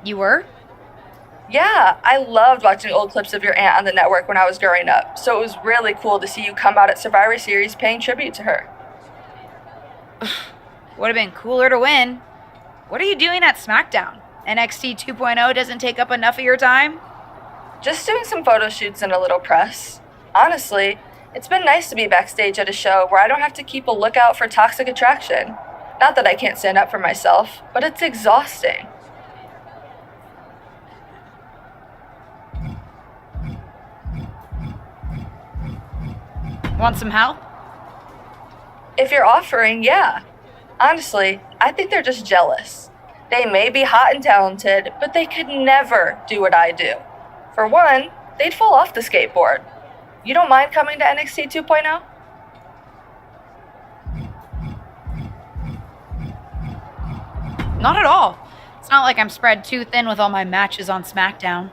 You were? Yeah, I loved watching old clips of your aunt on the network when I was growing up, so it was really cool to see you come out at Survivor Series paying tribute to her. Would have been cooler to win. What are you doing at SmackDown? NXT 2.0 doesn't take up enough of your time? Just doing some photo shoots and a little press. Honestly, it's been nice to be backstage at a show where I don't have to keep a lookout for toxic attraction. Not that I can't stand up for myself, but it's exhausting. Want some help? If you're offering, yeah. Honestly, I think they're just jealous. They may be hot and talented, but they could never do what I do. For one, they'd fall off the skateboard. You don't mind coming to NXT 2.0? Not at all. It's not like I'm spread too thin with all my matches on SmackDown.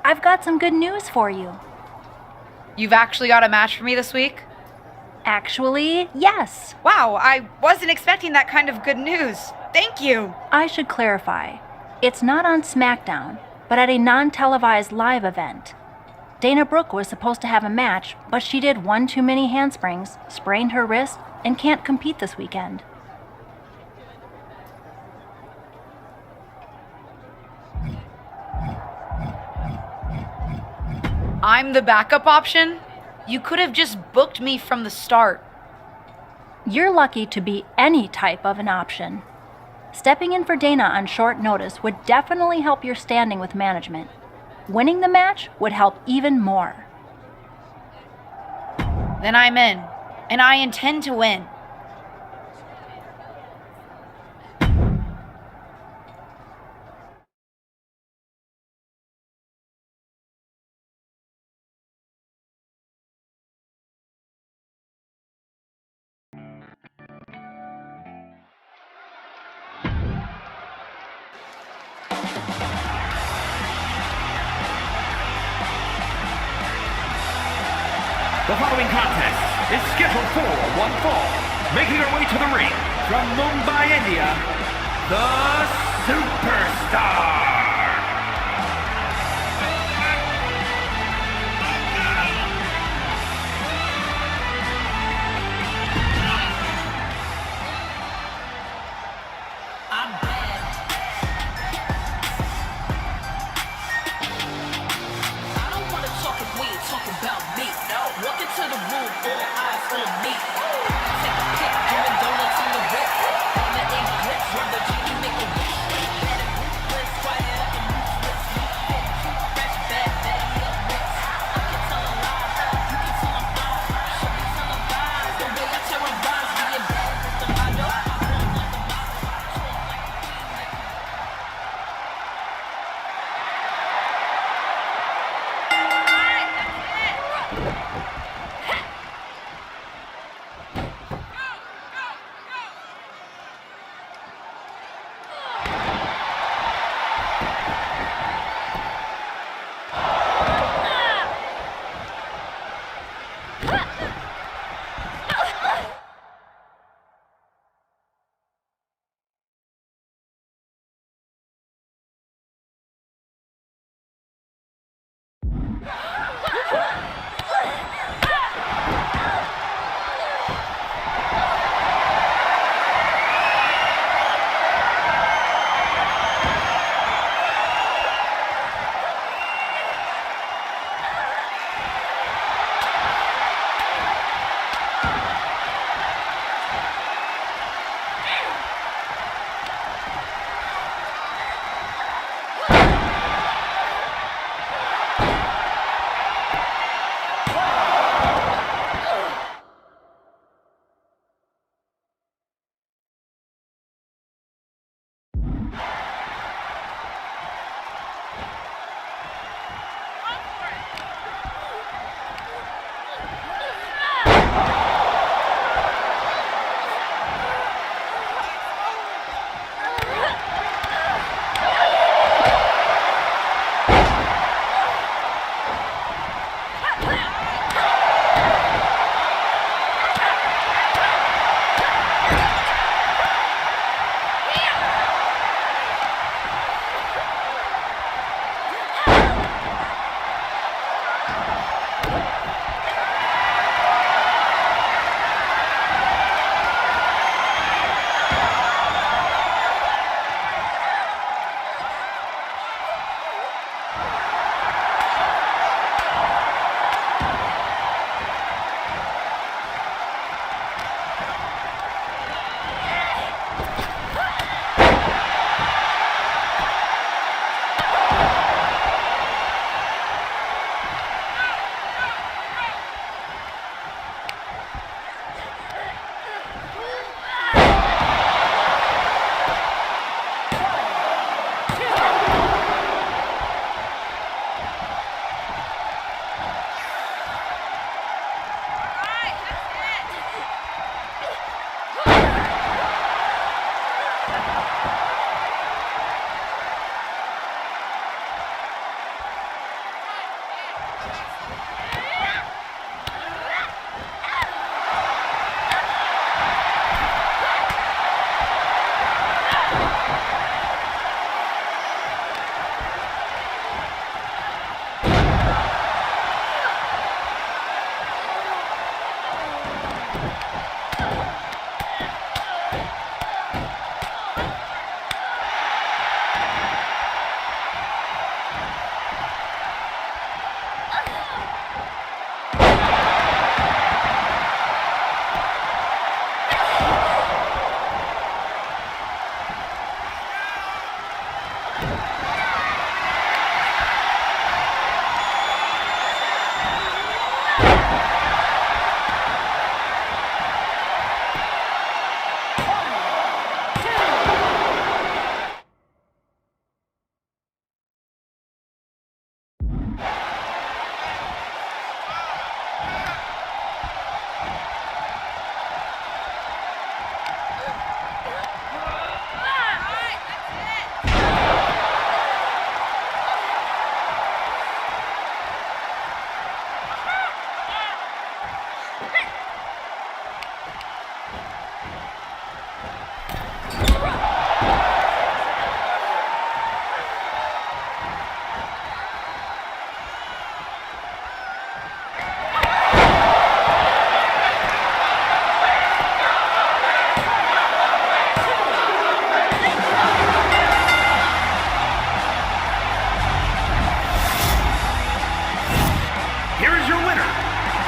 I've got some good news for you. You've actually got a match for me this week? Actually, yes. Wow, I wasn't expecting that kind of good news. Thank you. I should clarify. It's not on SmackDown, but at a non-televised live event. Dana Brooke was supposed to have a match, but she did one too many handsprings, sprained her wrist, and can't compete this weekend. I'm the backup option? You could have just booked me from the start. You're lucky to be any type of an option. Stepping in for Dana on short notice would definitely help your standing with management. Winning the match would help even more. Then I'm in, and I intend to win. The following contest is scheduled for one fall. Making her way to the ring from Mumbai, India, the Superstar.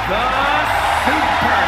the Superstar.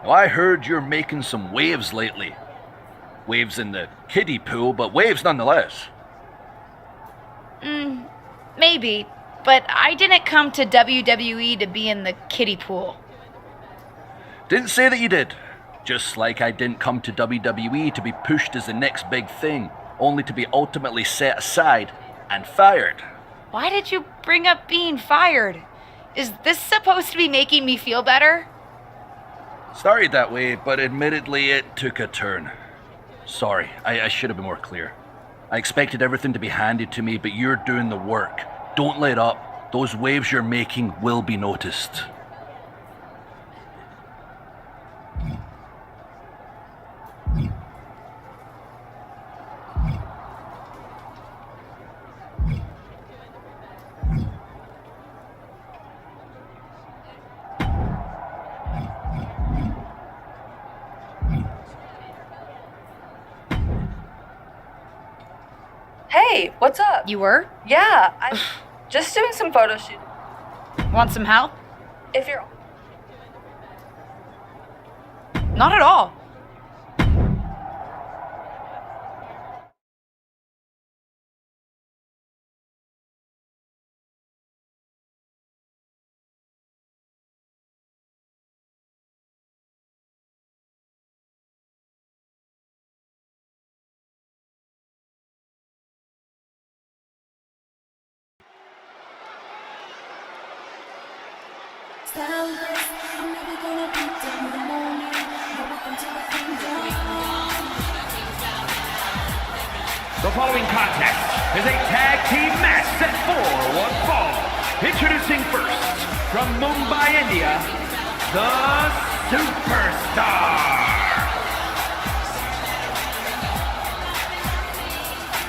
I heard you're making some waves lately. Waves in the kiddie pool, but waves nonetheless. Maybe, but I didn't come to WWE to be in the kiddie pool. Didn't say that you did. Just like I didn't come to WWE to be pushed as the next big thing, only to be ultimately set aside and fired. Why did you bring up being fired? Is this supposed to be making me feel better? Started that way, but admittedly it took a turn. Sorry, I should have been more clear. I expected everything to be handed to me, but you're doing the work. Don't let up. Those waves you're making will be noticed. Hey, what's up? You were? Yeah, I'm just doing some photo shoot. Want some help? If you're... Not at all. The following contest is a tag team match set for one fall. Introducing first, from Mumbai, India, the Superstar.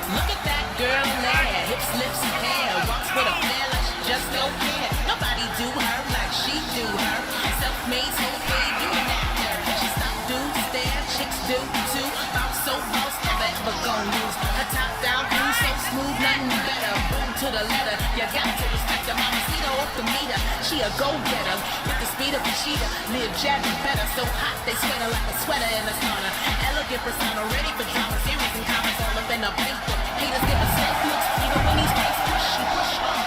Look at that girl there, hips, lips, and hair. Walks with a flair like she just don't care. Nobody do her like she do her. Self-made, self-made, doing that there. She stop, do, stare, chicks do too. Bounce so boss, never ever gon' lose. Her top down, blue, so smooth, nothing better. Boom to the letter, you got to respect her. Mamacita off the meter, she a go-getter. With the speed of a cheetah, live jagged better. So hot, they sweat her like a sweater in the sauna. Elegant persona, ready for drama. Series and comments all up in the paper. Haters give us snake looks, even when these face push, she push on.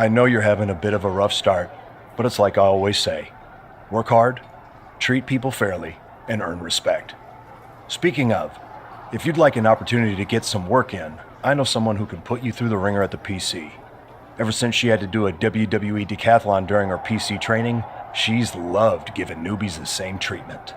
I know you're having a bit of a rough start, but it's like I always say, work hard, treat people fairly, and earn respect. Speaking of, if you'd like an opportunity to get some work in, I know someone who can put you through the ringer at the PC. Ever since she had to do a WWE decathlon during her PC training, she's loved giving newbies the same treatment.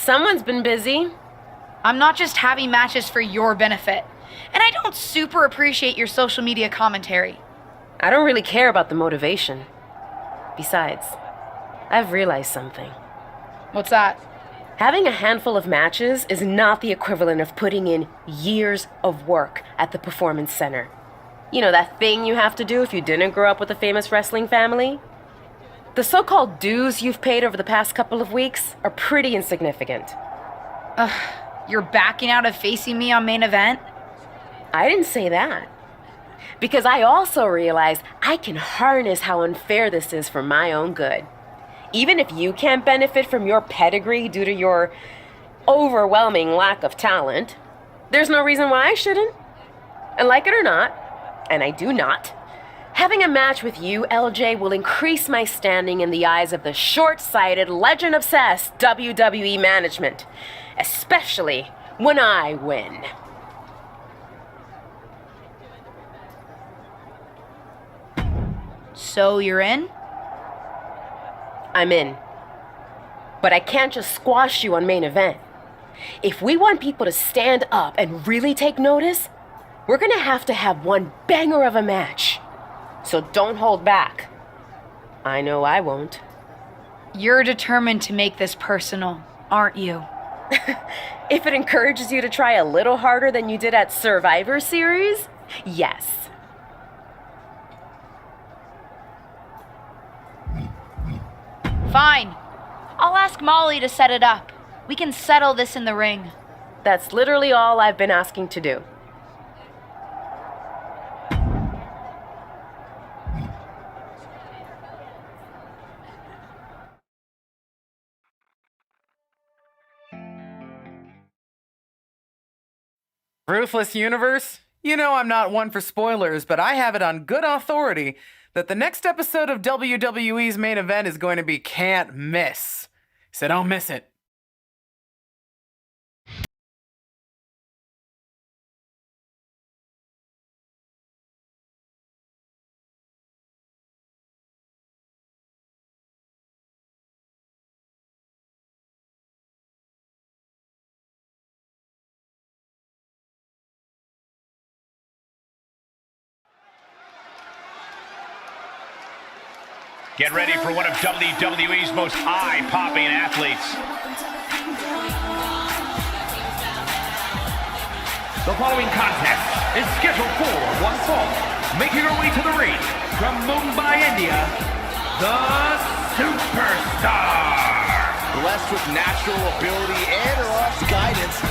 Someone's been busy. I'm not just having matches for your benefit. And I don't super appreciate your social media commentary. I don't really care about the motivation. Besides, I've realized something. What's that? Having a handful of matches is not the equivalent of putting in years of work at the Performance Center. You know, that thing you have to do if you didn't grow up with a famous wrestling family? The so-called dues you've paid over the past couple of weeks are pretty insignificant. You're backing out of facing me on main event? I didn't say that. Because I also realize I can harness how unfair this is for my own good. Even if you can't benefit from your pedigree due to your overwhelming lack of talent, there's no reason why I shouldn't. And like it or not, and I do not, having a match with you, LJ, will increase my standing in the eyes of the short-sighted, legend-obsessed WWE management, especially when I win. So you're in? I'm in. But I can't just squash you on main event. If we want people to stand up and really take notice, we're gonna have to have one banger of a match. So don't hold back. I know I won't. You're determined to make this personal, aren't you? If it encourages you to try a little harder than you did at Survivor Series, yes. Fine. I'll ask Molly to set it up. We can settle this in the ring. That's literally all I've been asking to do. Ruthless Universe? You know I'm not one for spoilers, but I have it on good authority that the next episode of WWE's main event is going to be can't miss. So don't miss it. Get ready for one of WWE's most eye-popping athletes. The following contest is scheduled for one fall. Making her way to the ring from Mumbai, India, the Superstar. Blessed with natural ability and Ross guidance.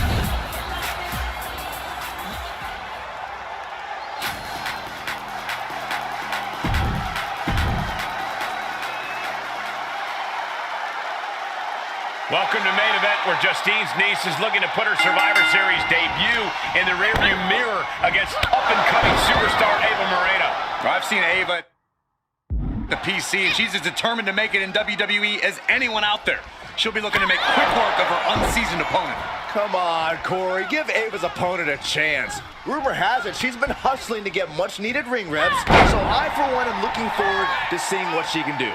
Welcome to main event, where Justine's niece is looking to put her Survivor Series debut in the rearview mirror against up-and-coming superstar Ava Moreno. I've seen Ava at the PC, and she's as determined to make it in WWE as anyone out there. She'll be looking to make quick work of her unseasoned opponent. Come on, Corey. Give Ava's opponent a chance. Rumor has it she's been hustling to get much-needed ring reps, so I, for one, am looking forward to seeing what she can do.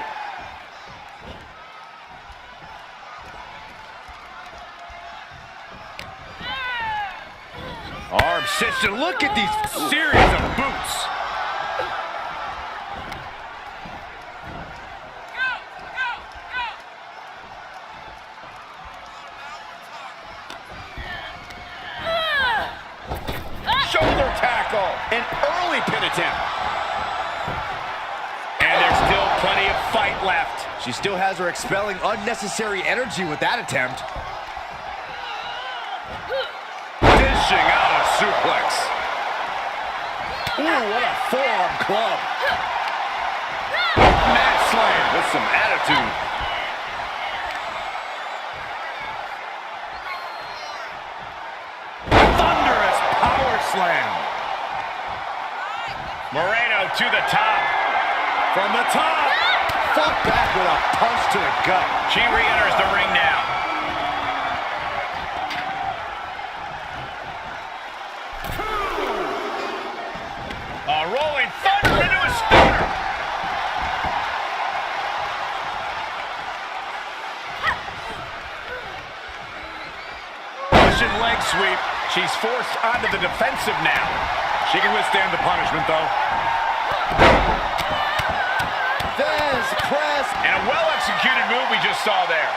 Arm cinched, and look at these series of boots. Shoulder tackle, an early pin attempt. And there's still plenty of fight left. She still has her expelling unnecessary energy with that attempt. Dishing out a suplex. Ooh, what a forearm club. Mat slam with some attitude. Thunderous power slam. Moreno to the top. From the top. Fought back with a punch to the gut. She re-enters the ring now. A rolling thunder into a stunner. leg sweep. She's forced onto the defensive now. She can withstand the punishment, though. There's press. And a well-executed move we just saw there.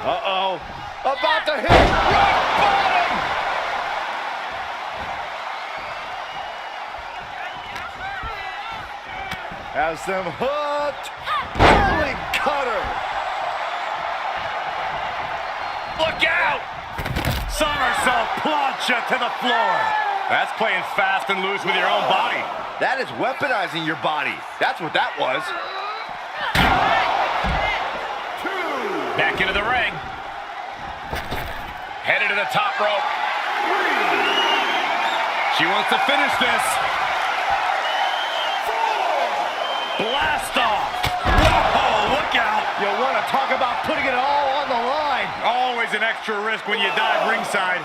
Uh-oh. About to hit rock bottom. Has them hooked. Holy cutter. Look out! Somersault plancha to the floor. That's playing fast and loose with your own body. That is weaponizing your body. That's what that was. Back into the ring. Headed to the top rope. She wants to finish this. Blast off. Whoa, look out. You want to talk about putting it all on the line. Always an extra risk when you dive ringside.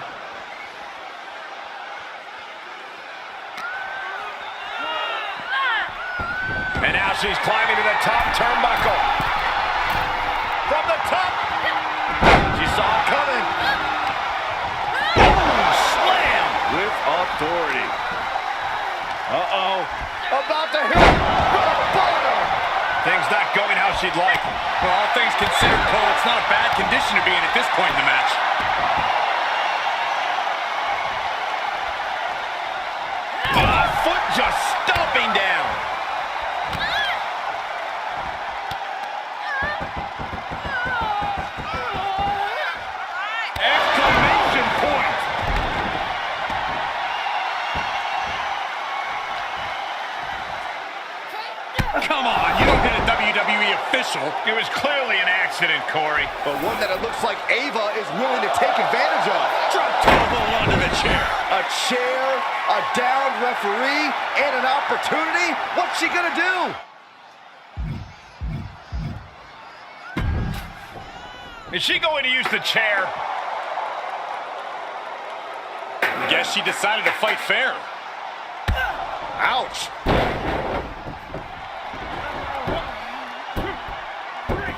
And now she's climbing to the top turnbuckle. From the top. She saw it coming. Boom, slam. With authority. Uh-oh. About to hit rock bottom. Things not going how she'd like. Well, all things considered, Cole, it's not a bad condition to be in at this point in the match. Foot just stomping down. Exclamation point. Come on, you don't hit a WWE official. It was clearly an accident, Corey. But one that it looks like Ava is willing to take advantage of. Drop toe onto the chair. A chair, a downed referee, and an opportunity? What's she gonna do? Is she going to use the chair? Guess she decided to fight fair. Ouch.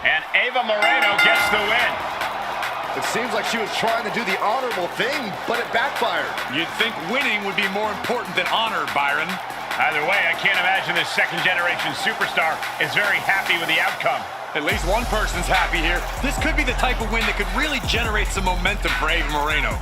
And Ava Moreno gets the win. It seems like she was trying to do the honorable thing, but it backfired. You'd think winning would be more important than honor, Byron. Either way, I can't imagine this second-generation superstar is very happy with the outcome. At least one person's happy here. This could be the type of win that could really generate some momentum for Ava Moreno.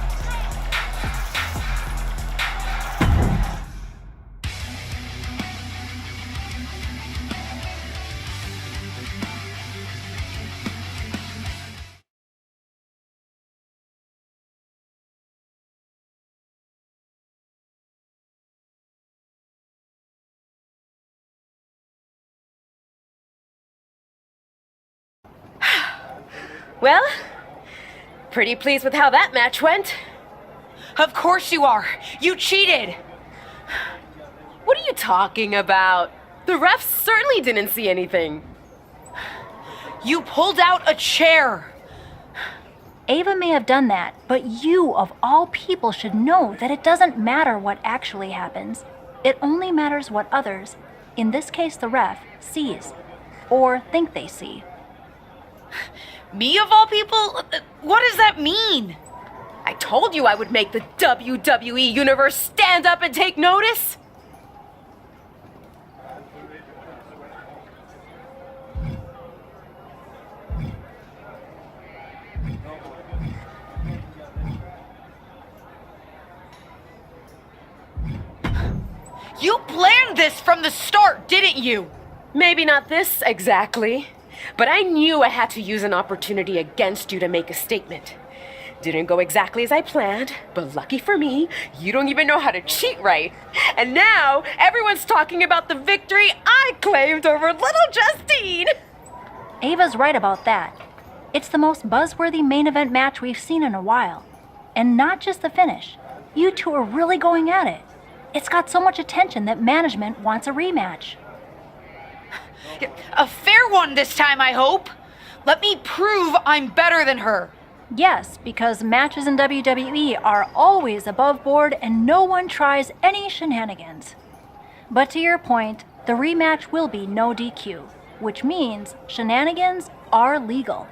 Well, pretty pleased with how that match went. Of course you are. You cheated. What are you talking about? The refs certainly didn't see anything. You pulled out a chair. Ava may have done that, but you, of all people, should know that it doesn't matter what actually happens. It only matters what others, in this case the ref, sees, or think they see. Me of all people? What does that mean? I told you I would make the WWE Universe stand up and take notice. You planned this from the start, didn't you? Maybe not this exactly, but I knew I had to use an opportunity against you to make a statement. Didn't go exactly as I planned, but lucky for me, you don't even know how to cheat right. And now, everyone's talking about the victory I claimed over little Justine. Ava's right about that. It's the most buzzworthy main event match we've seen in a while. And not just the finish. You two are really going at it. It's got so much attention that management wants a rematch. A fair one this time, I hope. Let me prove I'm better than her. Yes, because matches in WWE are always above board and no one tries any shenanigans. But to your point, the rematch will be no DQ, which means shenanigans are legal.